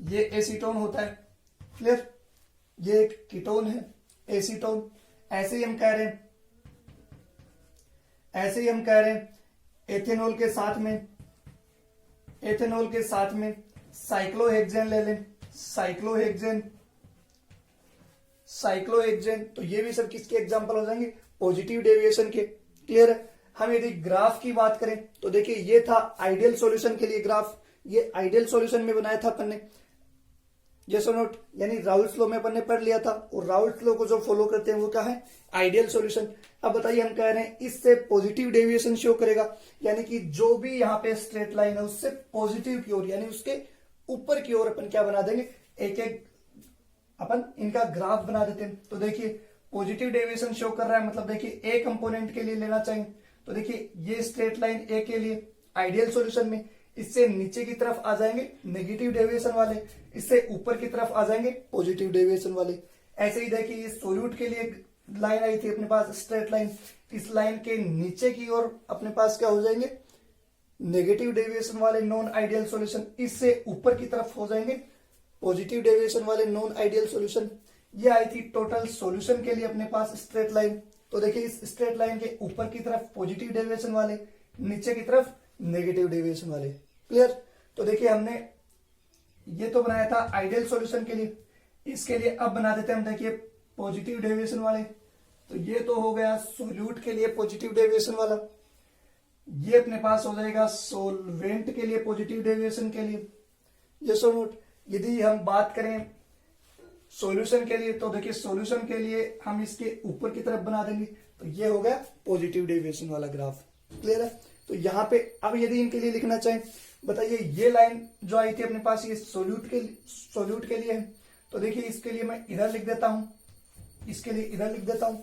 ये एसीटोन होता है। क्लियर? ये एक कीटोन है एसीटोन। ऐसे ही हम कह रहे हैं, ऐसे ही हम कह रहे हैं एथेनॉल के साथ में, एथेनॉल के साथ में साइक्लोहेक्सेन ले लें, साइक्लोहेक्सेन, साइक्लोहेक्सेन। तो ये भी सब किसके एग्जांपल हो जाएंगे, पॉजिटिव डेविएशन के। क्लियर है? हम यदि ग्राफ की बात करें तो देखिए ये था आइडियल सॉल्यूशन के लिए ग्राफ, ये आइडियल सॉल्यूशन में बनाया था अपन ने। यस और नोट, यानी राउल्ट्स लॉ में अपन ने पढ़ लिया था, और राउल्ट्स लॉ को जो फॉलो करते हैं वो क्या है, आइडियल सॉल्यूशन। अब बताइए हम कह रहे हैं इससे पॉजिटिव डेविएशन शो करेगा, यानी कि जो भी यहाँ पे स्ट्रेट लाइन है उससे पॉजिटिव की ओर यानी उसके ऊपर की ओर अपन क्या बना देंगे, एक एक अपन इनका ग्राफ बना देते हैं। तो देखिए पॉजिटिव डेविएशन शो कर रहा है, मतलब देखिए ए कंपोनेंट के लिए लेना चाहिए। तो देखिए ये स्ट्रेट लाइन ए के लिए आइडियल सॉल्यूशन में, इससे नीचे की तरफ आ जाएंगे नेगेटिव डेविएशन वाले, इससे ऊपर की तरफ आ जाएंगे पॉजिटिव डेविएशन वाले। ऐसे ही देखिए ये सोल्यूट के लिए लाइन आई थी अपने पास स्ट्रेट लाइन, इस लाइन के नीचे की ओर अपने पास क्या हो जाएंगे, नेगेटिव डेविएशन वाले नॉन आइडियल सॉल्यूशन, इससे ऊपर की तरफ हो जाएंगे पॉजिटिव डेविएशन वाले नॉन आइडियल सॉल्यूशन। ये आई थी टोटल सॉल्यूशन के लिए अपने पास स्ट्रेट लाइन। तो देखिए इस स्ट्रेट लाइन के ऊपर की तरफ पॉजिटिव डेविएशन वाले, नीचे की तरफ नेगेटिव डेविएशन वाले। क्लियर। तो देखिए हमने ये तो बनाया था आइडियल सॉल्यूशन के लिए, इसके लिए अब बना देते हैं हम देखिए पॉजिटिव डेविएशन वाले। तो ये तो हो गया सोल्यूट के लिए पॉजिटिव डेविएशन वाला, ये अपने पास हो जाएगा सोलवेंट के लिए पॉजिटिव डेविएशन के लिए। ये सो नोट। यदि हम बात करें सॉल्यूशन के लिए, तो देखिए सॉल्यूशन के लिए हम इसके ऊपर की तरफ बना देंगे, तो ये हो गया पॉजिटिव डेविएशन वाला ग्राफ। क्लियर है। तो यहां पे अब यदि इनके लिए लिखना चाहें, बताइए ये लाइन जो आई थी अपने पास ये सोल्यूट के लिए है। तो देखिए इसके लिए मैं इधर लिख देता हूं, इसके लिए इधर लिख देता हूं।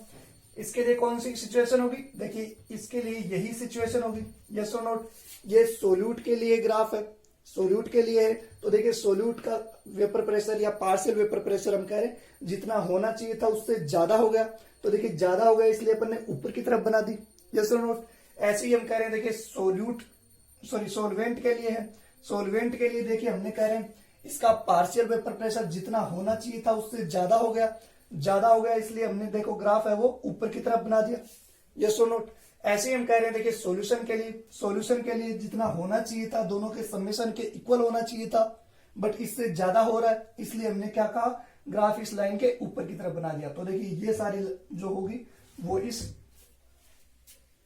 इसके लिए कौन सी सिचुएशन होगी, देखिए इसके लिए यही सिचुएशन होगी। यस और नोट। ये सोल्यूट के लिए ग्राफ है, सोल्यूट के लिए है। तो देखिए सोल्यूट का वेपर प्रेशर या पार्शियल वेपर प्रेशर हम कह रहे हैं जितना होना चाहिए था उससे ज्यादा हो गया। तो देखिए ज्यादा हो गया इसलिए अपन ने ऊपर की तरफ बना दी। यस और नोट। ऐसे ही हम कह रहे हैं देखिए सोलवेंट के लिए है। सोलवेंट के लिए देखिए हमने कह रहे हैं इसका पार्शियल वेपर प्रेशर जितना होना चाहिए था उससे ज्यादा हो गया, इसलिए हमने देखो ग्राफ है वो ऊपर की तरफ बना दिया। यस और नोट। ऐसे ही हम कह रहे हैं देखिए सॉल्यूशन के लिए जितना होना चाहिए था दोनों के समेशन के इक्वल होना चाहिए था, बट इससे ज्यादा हो रहा है, इसलिए हमने क्या कहा ग्राफ इस लाइन के ऊपर की तरफ बना दिया। तो देखिए ये सारी जो होगी वो इस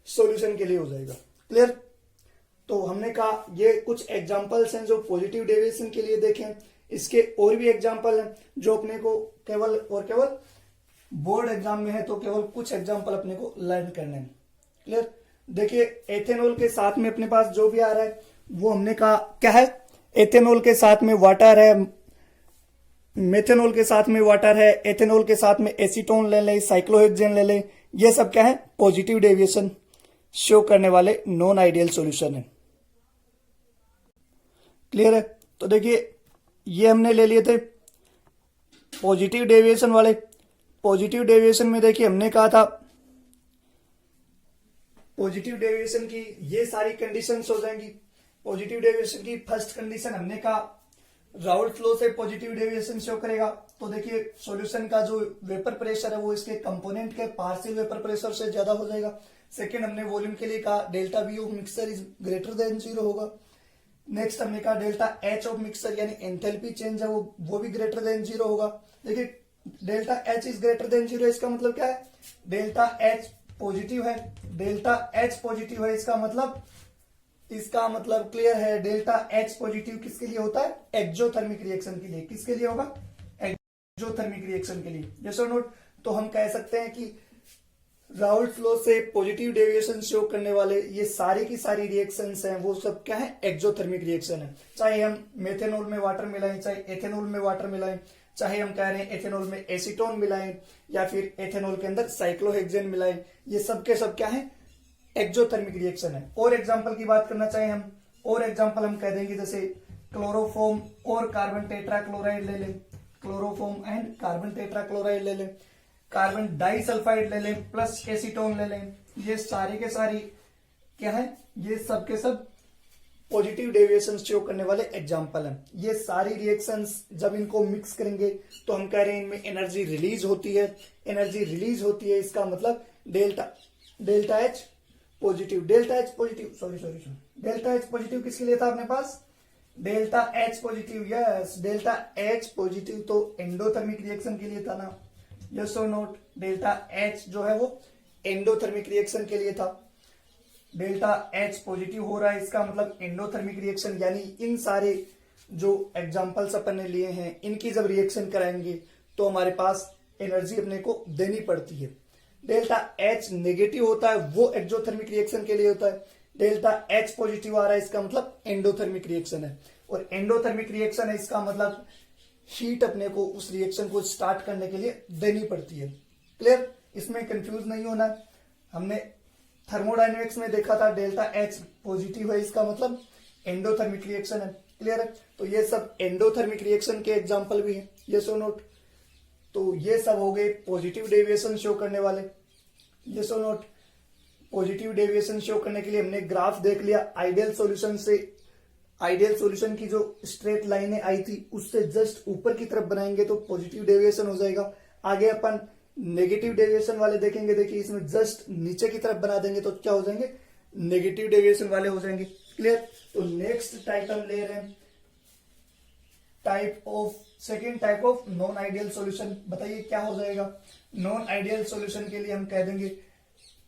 सॉल्यूशन के लिए हो जाएगा। क्लियर। तो हमने कहा ये कुछ एग्जांपल्स हैं जो पॉजिटिव डेविएशन के लिए देखें। इसके और भी एग्जांपल हैं जो अपने को केवल बोर्ड एग्जाम में है, तो केवल कुछ एग्जांपल अपने को लर्न करने हैं। क्लियर। देखिए एथेनॉल के साथ में अपने पास जो भी आ रहा है वो हमने कहा क्या है, एथेनॉल के साथ में वाटर है, मेथेनॉल के साथ में वाटर है, एथेनॉल के साथ में एसीटोन ले लें, साइक्लोहेक्सेन ले लें, ये सब क्या है पॉजिटिव डेविएशन शो करने वाले नॉन आइडियल सॉल्यूशन है। क्लियर है। तो देखिए ये हमने ले लिए थे पॉजिटिव डेविएशन वाले। पॉजिटिव डेविएशन में देखिए हमने कहा था पॉजिटिव डेविएशन की ये सारी कंडीशंस हो जाएंगी। पॉजिटिव डेविएशन की फर्स्ट कंडीशन हमने कहा राउल्ट लॉ से पॉजिटिव डेविएशन शो करेगा। तो देखिए सॉल्यूशन का जो वेपर प्रेशर है वो इसके कंपोनेंट के पार्शियल वेपर प्रेशर से ज्यादा हो जाएगा। सेकेंड हमने वॉल्यूम के लिए कहा delta V of mixture is greater than 0 होगा। नेक्स्ट हमने कहा डेल्टा एच ऑफ मिक्सचर यानी एंथैल्पी चेंज है वो भी ग्रेटर देन 0 होगा। देखिए delta H is greater than 0 इसका मतलब क्या है, डेल्टा एच पॉजिटिव है, डेल्टा एच पॉजिटिव है, इसका मतलब क्लियर है। डेल्टा एच पॉजिटिव किसके लिए होता है, एक्सोथर्मिक रिएक्शन के लिए। किसके लिए होगा, एक्सोथर्मिक रिएक्शन के लिए। यस और नोट। तो हम कह सकते हैं कि राउल्ट लॉ से पॉजिटिव डेविएशन शो करने वाले ये सारी की सारी रिएक्शंस हैं वो सब क्या है, एक्सोथर्मिक रिएक्शन है। चाहे हम मेथेनॉल में वाटर मिलाएं, चाहे एथेनॉल में वाटर मिलाएं, चाहे हम कह रहे हैं एथेनॉल में एसीटोन मिलाएं या फिर एथेनॉल के अंदर साइक्लोहेक्सेन मिलाएं, ये सब के सब क्या है, एक्सोथर्मिक रिएक्शन है। और एग्जांपल की बात करना चाहे हम, और एग्जांपल हम कह देंगे जैसे क्लोरोफॉर्म और कार्बन टेट्राक्लोराइड ले लें, क्लोरोफॉर्म एंड कार्बन टेट्राक्लोराइड ले लें, कार्बन डाइसल्फाइड ले लें प्लस एसीटोन ले लें, ये सारे के सारी क्या है, ये सब के सब पॉजिटिव डेविएशन शो करने वाले एग्जांपल हैं। ये सारी रिएक्शंस जब इनको मिक्स करेंगे तो हम कह रहे हैं इनमें एनर्जी रिलीज होती है। एनर्जी रिलीज होती है इसका मतलब डेल्टा एच पॉजिटिव किसके लिए था अपने पास, delta H positive. Yes, delta H positive तो एंडोथर्मिक रिएक्शन के लिए था ना। यस और नोट। डेल्टा एच जो है वो एंडोथर्मिक रिएक्शन के लिए था। डेल्टा एच पॉजिटिव हो रहा है इसका मतलब एंडोथर्मिक रिएक्शन, यानी इन सारे जो एग्जांपल्स अपन ने लिए हैं इनकी जब रिएक्शन कराएंगे तो हमारे पास एनर्जी अपने को देनी पड़ती है। डेल्टा एच नेगेटिव होता है वो एक्सोथर्मिक रिएक्शन के लिए होता है। डेल्टा एच पॉजिटिव आ रहा है इसका मतलब एंडोथर्मिक रिएक्शन है, और एंडोथर्मिक रिएक्शन है इसका मतलब हीट अपने को उस रिएक्शन को स्टार्ट करने के लिए देनी पड़ती है। क्लियर। इसमें कंफ्यूज नहीं होना। हमने थर्मोडायनेमिक्स में देखा था डेल्टा एच पॉजिटिव है इसका मतलब एंडोथर्मिक रिएक्शन है। क्लियर है। तो ये सब एंडोथर्मिक रिएक्शन के एग्जांपल भी हैं। यस और नोट। तो ये सब हो गए पॉजिटिव डेविएशन शो करने वाले। यस और नोट। पॉजिटिव डेविएशन शो करने के लिए हमने ग्राफ देख लिया, आइडियल सॉल्यूशन से आइडियल सॉल्यूशन की जो स्ट्रेट लाइनें आई थी उससे जस्ट ऊपर की तरफ बनाएंगे तो पॉजिटिव डेविएशन हो जाएगा। आगे अपन नेगेटिव डेविएशन वाले देखेंगे, देखिए इसमें जस्ट नीचे की तरफ बना देंगे तो क्या हो जाएंगे, नेगेटिव डेविएशन वाले हो जाएंगे। क्लियर। तो नेक्स्ट टाइप हम ले रहे हैं second type of non ideal solution. बताइए क्या हो जाएगा। नॉन आइडियल सॉल्यूशन के लिए हम कह देंगे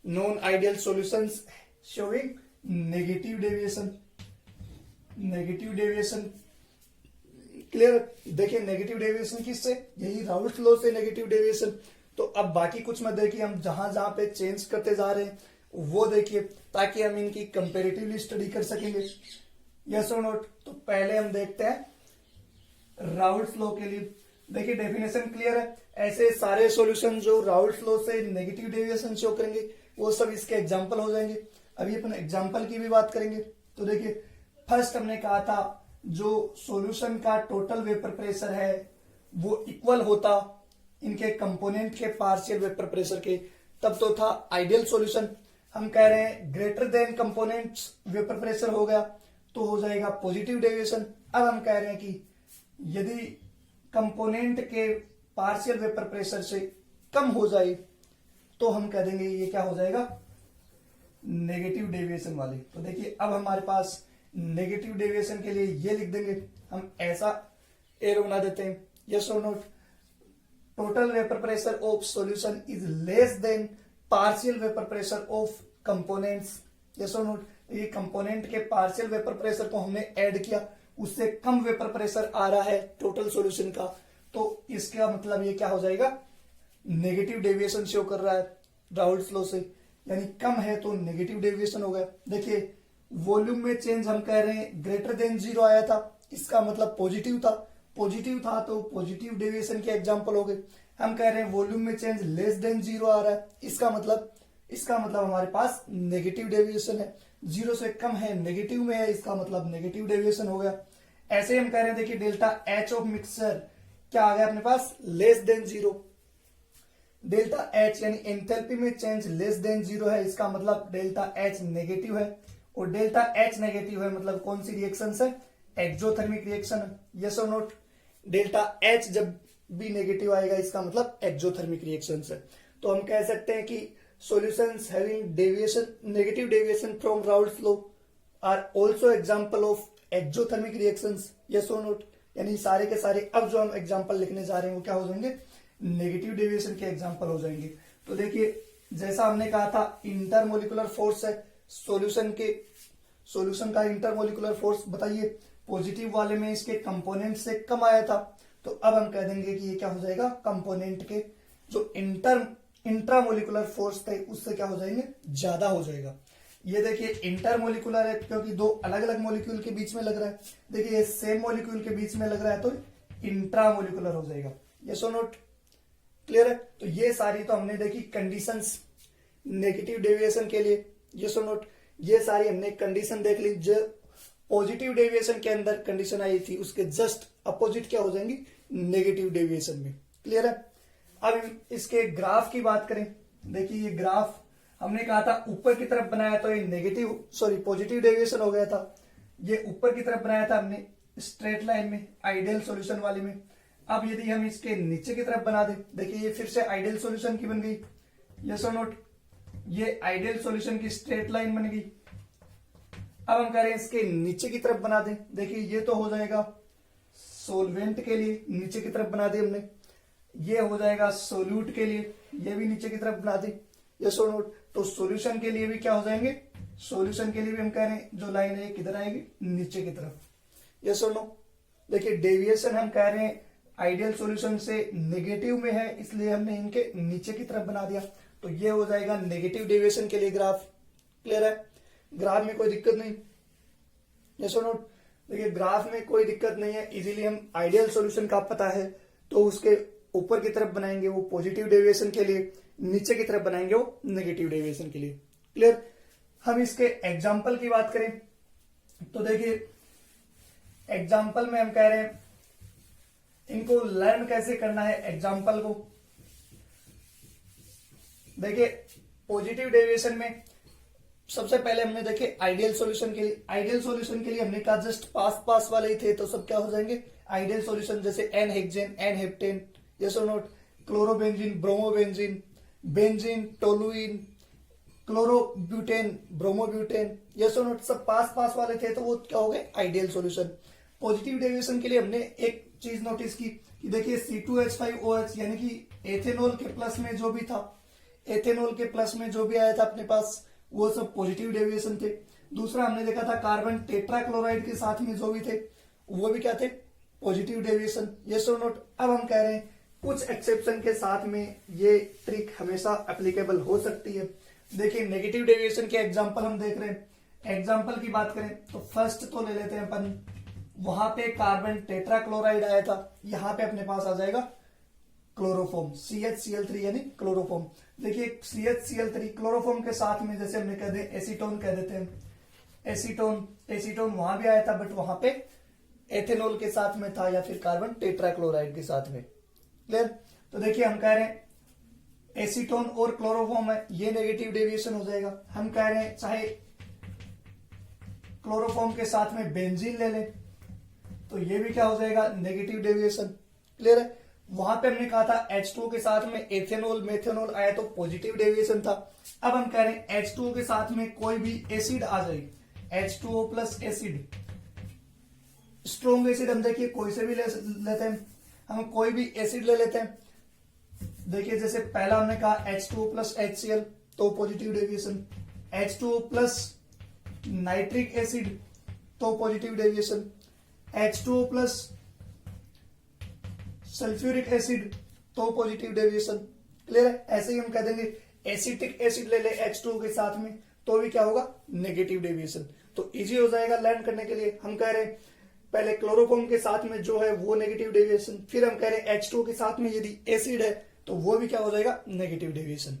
non ideal solutions showing negative deviation. Negative deviation clear. देखिए नेगेटिव डेविएशन किससे, यही राउल्ट लॉ से नेगेटिव डेविएशन। तो अब बाकी कुछ मत देखिए, हम जहां जहां पे चेंज करते जा रहे हैं वो देखिए ताकि हम इनकी कंपेरेटिवली स्टडी कर सकेंगे। यस और नोट। तो पहले हम देखते हैं राउल्ट लॉ के लिए। देखिए डेफिनेशन क्लियर है। ऐसे सारे सॉल्यूशन जो राउल्ट लॉ से नेगेटिव डेविएशन शो करेंगे वो सब इसके एग्जांपल हो जाएंगे। अभी अपन एग्जांपल की भी बात करेंगे। तो देखिए फर्स्ट हमने कहा था जो सॉल्यूशन का टोटल वेपर प्रेशर है वो इक्वल होता इनके कंपोनेंट के पार्शियल वेपर प्रेशर के, तब तो था आइडियल सॉल्यूशन। हम कह रहे हैं greater than components vapour pressure हो गया तो हो जाएगा पॉजिटिव डेविएशन। अब हम कह रहे हैं कि यदि कंपोनेंट के पार्शियल वेपर प्रेशर से कम हो जाए तो हम कह देंगे ये क्या हो जाएगा, नेगेटिव डेविएशन वाले। तो देखिए अब हमारे पास नेगेटिव डेविएशन के लिए ये लिख देंगे, हम ऐसा एरो बना देते हैं। यस और note. Total vapour pressure of solution is less than partial vapour pressure of components. Yes और नोट। ये कंपोनेंट के पार्शियल वेपर प्रेशर को हमने ऐड किया, उससे कम वेपर प्रेशर आ रहा है टोटल सॉल्यूशन का, तो इसका मतलब ये क्या हो जाएगा, नेगेटिव डेविएशन शो कर रहा है राउल्ट लॉ से, यानी कम है तो नेगेटिव डेविएशन हो गया। देखिए वॉल्यूम में चेंज हम कह रहे हैं ग्रेटर देन 0 आया था, इसका मतलब पॉजिटिव था। पॉजिटिव था तो पॉजिटिव डेविएशन के एग्जांपल हो गए। हम कह रहे हैं वॉल्यूम में चेंज लेस देन 0 आ रहा है, इसका मतलब हमारे पास नेगेटिव डेविएशन है। 0 से कम है, नेगेटिव में है, इसका मतलब नेगेटिव डेविएशन हो गया। ऐसे हम कह रहे हैं देखिए डेल्टा एच ऑफ मिक्सचर क्या आ गया अपने पास, लेस देन 0। डेल्टा एच यानी एंथैल्पी में चेंज लेस देन 0 है, इसका मतलब डेल्टा एच नेगेटिव है। और डेल्टा एच नेगेटिव है मतलब कौन सी रिएक्शन है, एक्सोथर्मिक रिएक्शन है। यस और नोट। डेल्टा एच जब भी नेगेटिव आएगा इसका मतलब एक्सोथर्मिक रिएक्शन है। तो हम कह सकते हैं कि solutions having deviation negative deviation from Raoult law are also example of exothermic reactions. Yes और नोट। यानी सारे के सारे अब जो हम एग्जांपल लिखने जा रहे हैं वो क्या हो जाएंगे, नेगेटिव डेविएशन के एग्जांपल हो जाएंगे। तो देखिए जैसा हमने कहा था इंटरमोलिकुलर फोर्स है सॉल्यूशन का इंटरमोलिकुलर फोर्स, बताइए पॉजिटिव वाले में इसके कंपोनेंट से कम आया था, तो अब हम कह देंगे कि ये क्या हो जाएगा, कंपोनेंट के जो इंट्रामोलिकुलर फोर्स थे उससे क्या हो जाएंगे, ज्यादा हो जाएगा। ये देखिए इंटरमोलिकुलर है क्योंकि दो अलग अलग मॉलिक्यूल के बीच में लग रहा है, देखिए ये सेम मॉलिक्यूल के बीच में लग रहा है तो इंट्रामोलिकुलर हो जाएगा। यस और नोट। क्लियर है। तो ये सारी तो हमने देखी कंडीशंस नेगेटिव डेविएशन के लिए। यस और नोट। ये सारी हमने कंडीशन देख ली, जो पॉजिटिव डेविएशन के अंदर कंडीशन आई थी उसके जस्ट अपोजिट क्या हो जाएंगी, नेगेटिव डेविएशन में। क्लियर है। अब इसके ग्राफ की बात करें। देखिए ये ग्राफ हमने कहा था ऊपर की तरफ बनाया तो ये पॉजिटिव डेविएशन हो गया था। ये ऊपर की तरफ बनाया था हमने स्ट्रेट लाइन में आइडियल सॉल्यूशन वाले में। अब यदि हम इसके नीचे की तरफ बना दें, देखिए ये फिर से आइडियल सॉल्यूशन की बन गई। यस और नोट। ये आइडियल सॉल्यूशन की स्ट्रेट लाइन बन गई। अब हम कह रहे हैं इसके नीचे की तरफ बना दें, देखिए ये तो हो जाएगा सोलवेंट के लिए, नीचे की तरफ बना दी हमने। ये हो जाएगा सोल्यूट के लिए, ये भी नीचे की तरफ बना दी। यस और नोट। तो सॉल्यूशन के लिए भी क्या हो जाएंगे, सॉल्यूशन के लिए भी हम कह रहे हैं जो लाइन है किधर आएगी, नीचे की तरफ। यस और नो। देखिए डेविएशन हम कह रहे हैं आइडियल सॉल्यूशन से नेगेटिव में है, इसलिए हमने इनके नीचे की तरफ बना दिया, तो ये हो जाएगा नेगेटिव डेविएशन के लिए ग्राफ। क्लियर है। ग्राफ में कोई दिक्कत नहीं। यस और नोट। देखिए ग्राफ में कोई दिक्कत नहीं है, इजीली हम आइडियल सॉल्यूशन का पता है तो उसके ऊपर की तरफ बनाएंगे वो पॉजिटिव डेविएशन के लिए, नीचे की तरफ बनाएंगे वो नेगेटिव डेविएशन के लिए। क्लियर। हम इसके एग्जाम्पल की बात करें तो देखिए एग्जाम्पल में हम कह रहे हैं इनको लर्न कैसे करना है एग्जाम्पल को। देखिए पॉजिटिव डेविएशन में सबसे पहले हमने देखे आइडियल सॉल्यूशन के लिए। आइडियल सॉल्यूशन के लिए हमने कहा जस्ट पास पास वाले ही थे, तो सब क्या हो जाएंगे आइडियल सॉल्यूशन, जैसे N hexane, N heptane, yes और note, chlorobenzene, bromobenzene, benzene, toluene, chlorobutane, bromobutane, yes और नोट, सब पास पास वाले थे, तो वो क्या हो गए आइडियल सॉल्यूशन। पॉजिटिव डेविएशन के लिए हमने एक चीज नोटिस की कि देखिए C2H5OH यानी कि एथेनॉल के प्लस में जो भी था, एथेनॉल के प्लस में जो भी आया था अपने पास वो सब पॉजिटिव डेविएशन थे। दूसरा हमने देखा था कार्बन टेट्राक्लोराइड के साथ में जो भी थे वो भी क्या थे पॉजिटिव डेविएशन, यस और नोट। अब हम कह रहे हैं कुछ एक्सेप्शन के साथ में ये ट्रिक हमेशा एप्लीकेबल हो सकती है। देखिए नेगेटिव डेविएशन के एग्जांपल हम देख रहे हैं। एग्जांपल की बात करें तो फर्स्ट तो ले लेते हैं अपन, वहां पे कार्बन टेट्राक्लोराइड आया था, यहां पे अपने पास आ जाएगा क्लोरोफॉर्म CHCl3 यानी क्लोरोफॉर्म। देखिए CHCl3 क्लोरोफॉर्म के साथ में जैसे हमने कह दे एसीटोन कह देते हैं, एसीटोन वहां भी आया था बट वहां पे एथेनॉल के साथ में था या फिर कार्बन टेट्राक्लोराइड के साथ में। क्लियर? तो देखिए हम कह रहे हैं एसीटोन और क्लोरोफॉर्म है, ये नेगेटिव डेविएशन हो जाएगा। हम कह रहे हैं चाहे क्लोरोफॉर्म के साथ में बेंजीन ले लें तो ये भी क्या हो जाएगा नेगेटिव डेविएशन। क्लियर है? वहां पे हमने कहा था H2O के साथ में एथेनॉल मेथेनॉल आया तो पॉजिटिव डेविएशन था। अब हम कह रहे हैं H2O के साथ में कोई भी एसिड आ जाए, H2O plus acid, strong acid हम देखिए कोई से भी लेते हैं, हम कोई भी एसिड ले लेते हैं। देखिए जैसे पहला हमने कहा H2O प्लस HCl तो positive deviation, H2O plus nitric acid तो positive deviation, H2O plus sulphuric acid तो पॉजिटिव डेविएशन। क्लियर है? ऐसे ही हम कह देंगे एसिटिक एसिड ले ले H2O के साथ में तो भी क्या होगा नेगेटिव डेविएशन। तो इजी हो जाएगा लर्न करने के लिए। हम कह रहे हैं पहले क्लोरोफॉर्म के साथ में जो है वो नेगेटिव डेविएशन, फिर हम कह रहे हैं H2O के साथ में यदि एसिड है तो वो भी क्या हो जाएगा नेगेटिव डेविएशन।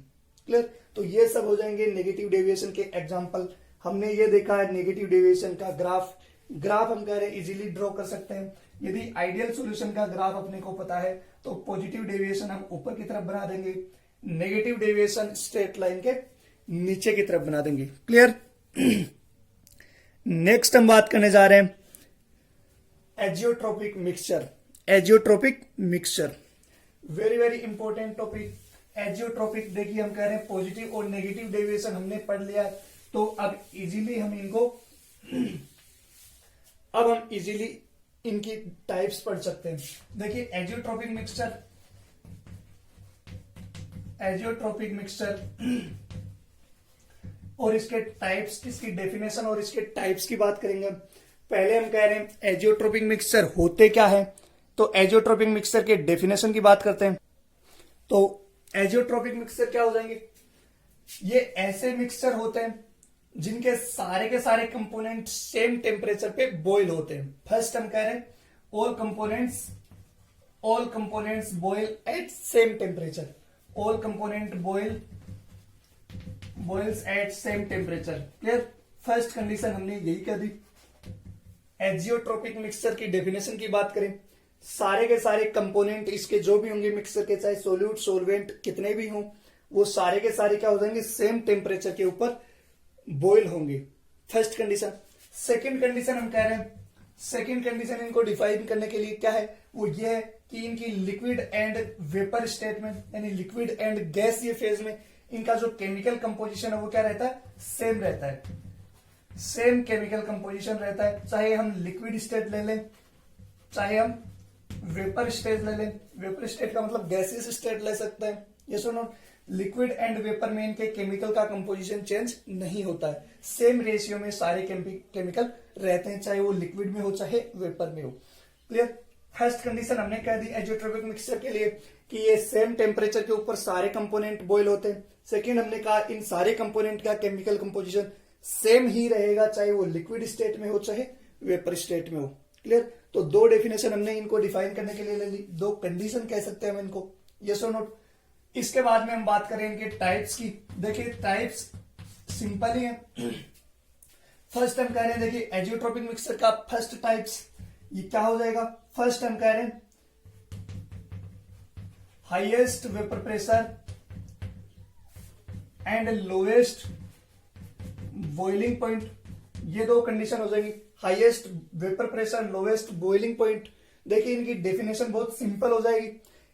क्लियर? तो ये सब हो जाएंगे नेगेटिव डेविएशन के एग्जांपल। हमने ये देखा है नेगेटिव डेविएशन का ग्राफ हम कह रहे हैं इजीली ड्रॉ कर सकते हैं। यदि आइडियल सॉल्यूशन का ग्राफ अपने को पता है तो पॉजिटिव डेविएशन हम ऊपर की तरफ बना देंगे, नेगेटिव डेविएशन स्ट्रेट लाइन के नीचे की तरफ बना देंगे। क्लियर? नेक्स्ट हम बात करने जा रहे हैं azeotropic mixture. Azeotropic mixture very very important topic. Azeotropic देखिए हम कह रहे हैं पॉजिटिव और नेगेटिव डेविएशन हमने पढ़ लिया है, तो अब इजीली हम इनकी टाइप्स पढ़ सकते हैं। देखिए एजियोट्रोपिक मिक्सचर और इसके टाइप्स, इसकी डेफिनेशन और इसके टाइप्स की बात करेंगे। पहले हम कह रहे हैं एजियोट्रोपिक मिक्सचर होते क्या है, तो एजियोट्रोपिक मिक्सचर के डेफिनेशन की बात करते हैं। तो एजियोट्रोपिक मिक्सचर क्या हो जाएंगे, ये ऐसे मिक्सचर होते हैं जिनके सारे के सारे कंपोनेंट सेम टेम्परेचर पे बॉईल होते हैं। फर्स्ट हम कह रहे हैं all components boil at same temperature, all component boils at same temperature. Clear? First condition हमने यही कह दी। एजियोट्रोपिक मिक्सचर की डेफिनेशन की बात करें, सारे के सारे कंपोनेंट इसके जो भी होंगे मिक्सचर के, चाहे सोल्यूट सोलवेंट कितने भी हों, वो सारे के सारे क्या हो जाएंगे सेम टेम्परेचर के ऊपर बॉईल होंगे। First condition. सेकंड कंडीशन हम कह रहे हैं, सेकंड कंडीशन इनको डिफाइन करने के लिए क्या है, वो ये है कि इनकी लिक्विड एंड वेपर स्टेट में यानी लिक्विड एंड गैस ये फेज में इनका जो केमिकल कंपोजिशन है वो क्या रहता है सेम रहता है, सेम केमिकल कंपोजिशन रहता है। चाहे हम लिक्विड स्टेट ले लें चाहे हम वेपर स्टेट ले लें, वेपर स्टेट का मतलब गैसियस स्टेट ले सकते हैं, ये सुनो। लिक्विड एंड वेपर में इनके केमिकल का कंपोजिशन चेंज नहीं होता है, सेम रेशियो में सारे केमिकल रहते हैं, चाहे वो लिक्विड में हो चाहे वेपर में हो। क्लियर? फर्स्ट कंडीशन हमने कह दी एजियोट्रोपिक मिक्सचर के लिए कि ये सेम टेम्परेचर के ऊपर सारे कंपोनेंट बॉईल होते हैं। सेकेंड हमने कहा इन सारे कंपोनेंट का केमिकल कंपोजिशन सेम ही रहेगा, चाहे वो लिक्विड स्टेट में हो चाहे वेपर स्टेट में हो। क्लियर? तो दो डेफिनेशन हमने इनको डिफाइन करने के लिए ले ली, दो कंडीशन कह सकते हैं हम इनको, यस और नोट। इसके बाद में हम बात करें इनके टाइप्स की। देखिए टाइप्स सिंपल ही है। फर्स्ट हम कह रहे हैं देखिए एजियोट्रोपिक मिक्सचर का फर्स्ट टाइप्स ये क्या हो जाएगा, फर्स्ट हम कह रहे हैं highest vapour pressure and lowest boiling point, ये दो कंडीशन हो जाएगी, highest vapour pressure, lowest boiling point. देखिए इनकी डेफिनेशन बहुत सिंपल हो जाएगी,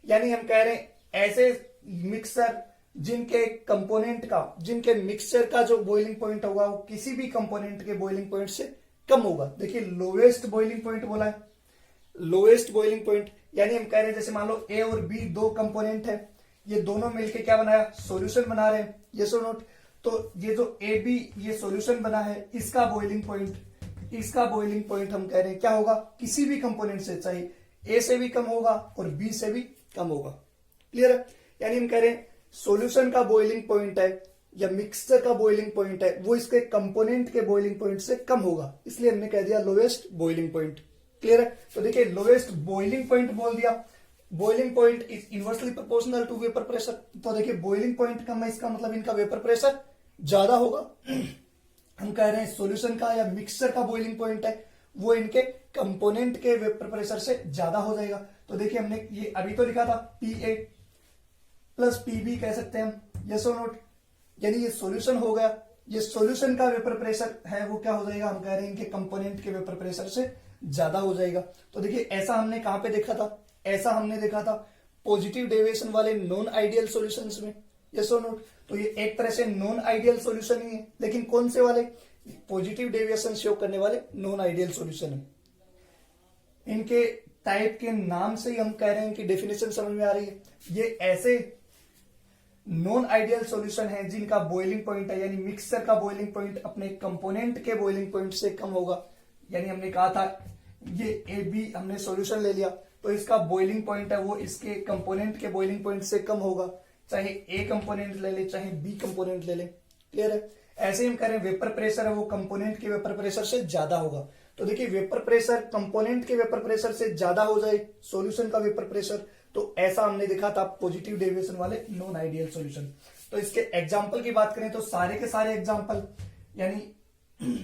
यानी हम कह रहे हैं ऐसे मिक्सर जिनके कंपोनेंट का, जिनके मिक्सचर का जो बॉइलिंग पॉइंट होगा वो किसी भी कंपोनेंट के बॉइलिंग पॉइंट से कम होगा। देखिए लोवेस्ट बॉइलिंग पॉइंट बोला है, लोवेस्ट बॉइलिंग पॉइंट, यानी हम कह रहे हैं जैसे मान लो ए और बी दो कंपोनेंट है, ये दोनों मिलके क्या बनाया, सॉल्यूशन बना रहे हैं, यस और नोट। तो ये जो ए बी ये सॉल्यूशन बना है, इसका बॉइलिंग पॉइंट, इसका बॉइलिंग पॉइंट हम कह रहे हैं क्या होगा, किसी भी कंपोनेंट से, चाहे ए से भी कम होगा और बी से भी कम होगा। क्लियर है, यानी हम कह रहे हैं सॉल्यूशन का बॉइलिंग पॉइंट है या मिक्सचर का बॉइलिंग पॉइंट है वो इसके कंपोनेंट के बॉइलिंग पॉइंट से कम होगा, इसलिए हमने कह दिया लोवेस्ट बॉइलिंग पॉइंट। क्लियर है, तो देखिए लोवेस्ट बॉइलिंग पॉइंट बोल दिया, boiling point is inversely proportional to vapour pressure. तो देखिए बॉइलिंग पॉइंट कम है, इसका मतलब इनका वेपर प्रेशर ज्यादा होगा। हम कह रहे हैं सॉल्यूशन का या मिक्सचर का बॉइलिंग पॉइंट है वो इनके कंपोनेंट के वेपर प्रेशर से ज्यादा हो जाएगा। तो देखिए हमने ये अभी तो लिखा था पी ए प्लस पीबी कह सकते हैं हम, यस और नोट, यानी ये सॉल्यूशन हो गया, ये सॉल्यूशन का वेपर प्रेशर है वो क्या हो जाएगा, हम कह रहे हैं इनके कंपोनेंट के वेपर प्रेशर से ज्यादा हो जाएगा। तो देखिए ऐसा हमने कहां पे देखा था, ऐसा हमने देखा था पॉजिटिव डेविएशन वाले नॉन आइडियल सॉल्यूशंस में, यस और नोट। तो ये एक तरह से नॉन आइडियल सॉल्यूशन ही है, लेकिन कौन से वाले, पॉजिटिव डेविएशन शो करने वाले नॉन आइडियल सॉल्यूशन है। इनके टाइप के नाम से ही हम कह रहे हैं कि डेफिनेशन समझ में आ रही है, ये ऐसे नॉन आइडियल सॉल्यूशन है जिनका बॉइलिंग पॉइंट है, यानी मिक्सचर का बॉइलिंग पॉइंट अपने कंपोनेंट के बॉइलिंग पॉइंट से कम होगा। यानी हमने कहा था ये ए बी हमने सॉल्यूशन ले लिया, तो इसका बॉइलिंग पॉइंट है वो इसके कंपोनेंट के बॉइलिंग पॉइंट से कम होगा, चाहे ए कंपोनेंट ले ले चाहे बी कंपोनेंट ले ले। क्लियर है, ऐसे ही हम कह रहे हैं वेपर प्रेशर है वो कंपोनेंट के वेपर प्रेशर से ज्यादा होगा। तो देखिए वेपर प्रेशर कंपोनेंट के वेपर प्रेशर से ज्यादा हो जाए सॉल्यूशन का वेपर प्रेशर, तो ऐसा हमने देखा था पॉजिटिव डेविएशन वाले नॉन आइडियल सॉल्यूशन। तो इसके एग्जांपल की बात करें तो सारे के सारे एग्जांपल, यानी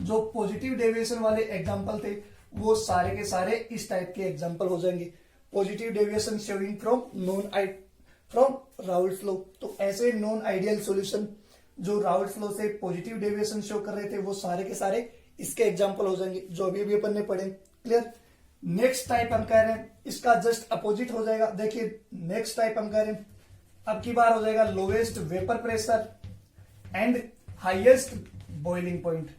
जो पॉजिटिव डेविएशन वाले एग्जांपल थे वो सारे के सारे इस टाइप के एग्जांपल हो जाएंगे, positive deviation showing from Raoult's law. तो ऐसे नॉन आइडियल सॉल्यूशन जो राउल्ट्स लॉ से पॉजिटिव डेविएशन शो कर रहे थे वो सारे के सारे इसके एग्जांपल हो जाएंगे जो अभी अपन ने पढ़े। क्लियर, नेक्स्ट टाइप हम कह रहे हैं इसका जस्ट अपोजिट हो जाएगा। देखिए नेक्स्ट टाइप हम कह रहे हैं अब की बार हो जाएगा lowest vapour pressure and highest boiling point.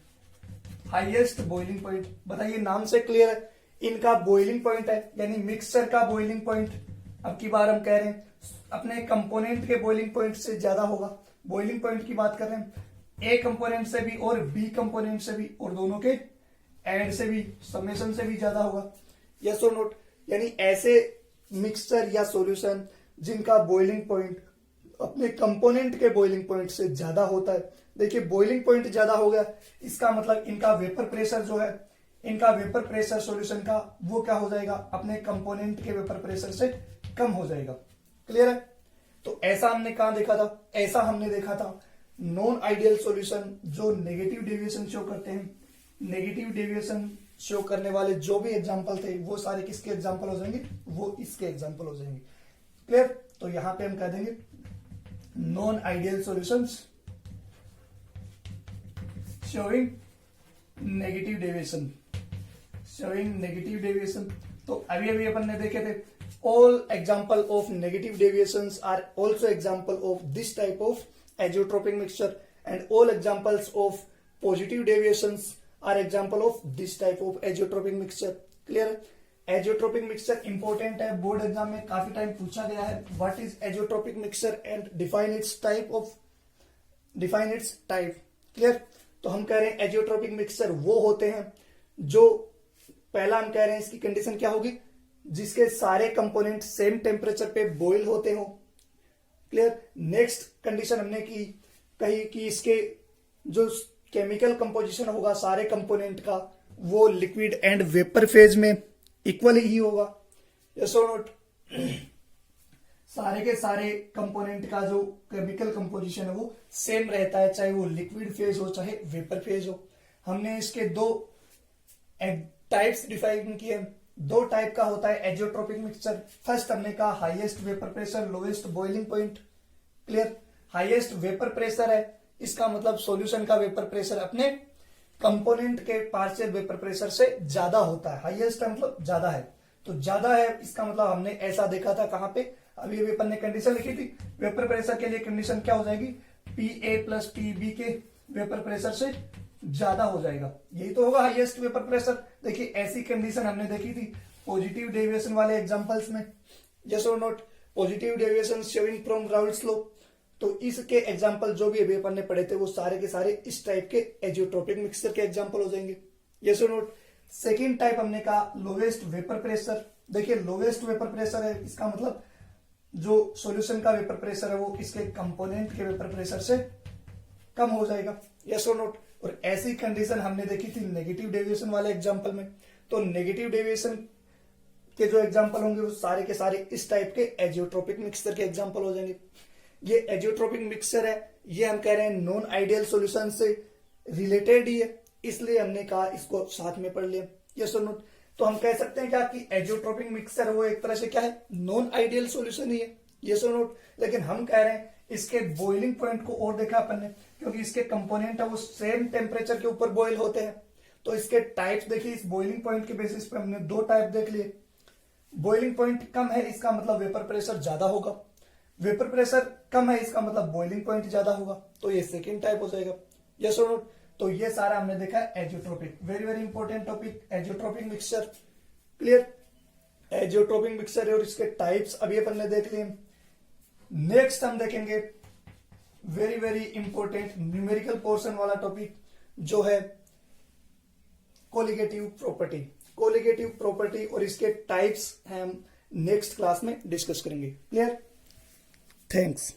Highest boiling point बताइए, नाम से क्लियर है, इनका बॉइलिंग पॉइंट है यानी मिक्सचर का बॉइलिंग पॉइंट अब की बार हम कह रहे हैं अपने कंपोनेंट के बॉइलिंग पॉइंट से ज्यादा होगा। बॉइलिंग पॉइंट की बात कर रहे हैं ए कंपोनेंट से भी और बी कंपोनेंट से भी और दोनों के एड से भी, समेशन से भी ज्यादा होगा, यस और नोट। यानी ऐसे मिक्सचर या सॉल्यूशन जिनका बॉइलिंग पॉइंट अपने कंपोनेंट के बॉइलिंग पॉइंट से ज्यादा होता है। देखिए बॉइलिंग पॉइंट ज्यादा हो गया, इसका मतलब इनका वेपर प्रेशर जो है, इनका वेपर प्रेशर सॉल्यूशन का वो क्या हो जाएगा, अपने कंपोनेंट के वेपर प्रेशर से कम हो जाएगा। क्लियर है, तो ऐसा हमने कहां देखा था, ऐसा हमने देखा था नॉन आइडियल सॉल्यूशन जो नेगेटिव डेविएशन शो करते हैं। नेगेटिव डेविएशन शो करने वाले जो भी एग्जांपल थे वो सारे किसके एग्जांपल हो जाएंगे, वो इसके एग्जांपल हो जाएंगे। क्लियर, तो यहां पे हम कह देंगे non ideal solutions showing negative deviation, showing negative deviation. तो अभी अभी अपन ने देखे थे all example of negative deviations are also example of this type of azeotropic mixture and all examples of positive deviations are example of this type of azeotropic mixture. Clear, azeotropic mixture important है, बोर्ड एग्जाम में काफी टाइम पूछा गया है what is azeotropic mixture and define its type. Clear, तो हम कह रहे हैं azeotropic mixture वो होते हैं जो, पहला हम कह रहे हैं इसकी कंडीशन क्या होगी, जिसके सारे कंपोनेंट सेम टेम्परेचर पे बॉइल होते हो। क्लियर, नेक्स्ट कंडीशन हमने कही कि इसके जो केमिकल कंपोजिशन होगा सारे कंपोनेंट का वो लिक्विड एंड वेपर फेज में इक्वल ही होगा, यस और नोट। सारे के सारे कंपोनेंट का जो केमिकल कंपोजिशन है वो सेम रहता है, चाहे वो लिक्विड फेज हो चाहे वेपर फेज हो। हमने इसके दो टाइप्स डिफाइन किए, दो टाइप का होता है एजियोट्रोपिक मिक्सचर। फर्स्ट हमने कहा highest vapour pressure lowest boiling point. Clear, highest vapour pressure है इसका मतलब सॉल्यूशन का वेपर प्रेशर अपने कंपोनेंट के पार्शियल वेपर प्रेशर से ज्यादा होता है। हाईएस्ट मतलब ज्यादा है, तो ज्यादा है इसका मतलब हमने ऐसा देखा था कहां पे, अभी अपन ने कंडीशन लिखी थी वेपर प्रेशर के लिए। कंडीशन क्या हो जाएगी, PA प्लस PB के वेपर प्रेशर से ज्यादा हो जाएगा, यही तो होगा हाईएस्ट वेपर प्रेशर। देखिए ऐसी कंडीशन हमने देखी थी पॉजिटिव डेविएशन वाले एग्जांपल्स में, यस और note, positive deviation showing from Raoult's law. तो इसके एग्जांपल जो भी अभी अपन ने पढ़े थे वो सारे के सारे इस टाइप के एजियोट्रोपिक मिक्सचर के एग्जांपल हो जाएंगे, यस और नोट। सेकेंड टाइप हमने कहा लोवेस्ट वेपर प्रेशर। देखिए लोवेस्ट वेपर प्रेशर है, इसका मतलब जो सॉल्यूशन का वेपर प्रेशर है वो इसके कंपोनेंट के वेपर प्रेशर से कम हो जाएगा, यस और नोट। और ऐसी कंडीशन हमने देखी थी नेगेटिव डेविएशन वाले एग्जांपल में। तो नेगेटिव डेविएशन के जो एग्जांपल होंगे वो सारे के सारे इस टाइप के एजियोट्रोपिक मिक्सचर के एग्जांपल हो जाएंगे। ये एजियोट्रोपिक मिक्सचर है, ये हम कह रहे हैं नॉन आइडियल सॉल्यूशन से रिलेटेड ही है, इसलिए हमने कहा इसको साथ में पढ़ लिया, यस और नोट। तो हम कह सकते हैं क्या कि एजियोट्रोपिक मिक्सचर वो एक तरह से क्या है, नॉन आइडियल सॉल्यूशन ही है, यस और नोट। लेकिन हम कह रहे हैं इसके बॉइलिंग पॉइंट को और देखा अपन ने, क्योंकि इसके कंपोनेंट है वो सेम टेम्परेचर के ऊपर बॉयल होते हैं। तो इसके टाइप्स देखिए, इस बॉइलिंग पॉइंट के बेसिस पे हमने दो टाइप देख लिए। बॉइलिंग पॉइंट कम है इसका मतलब वेपर प्रेशर ज्यादा होगा, वेपर प्रेशर कम है इसका मतलब बॉइलिंग पॉइंट ज्यादा होगा, तो ये सेकेंड टाइप हो जाएगा, यस और नोट। तो ये सारा हमने देखा azeotropic, very very important topic azeotropic mixture, clear. Azeotropic mixture है और इसके टाइप्स अभी अपन ने देख लिए। नेक्स्ट हम देखेंगे very very important numerical portion वाला टॉपिक जो है कोलिगेटिव प्रॉपर्टी। कोलिगेटिव प्रॉपर्टी और इसके टाइप्स हम नेक्स्ट क्लास में डिस्कस करेंगे, क्लियर। थैंक्स।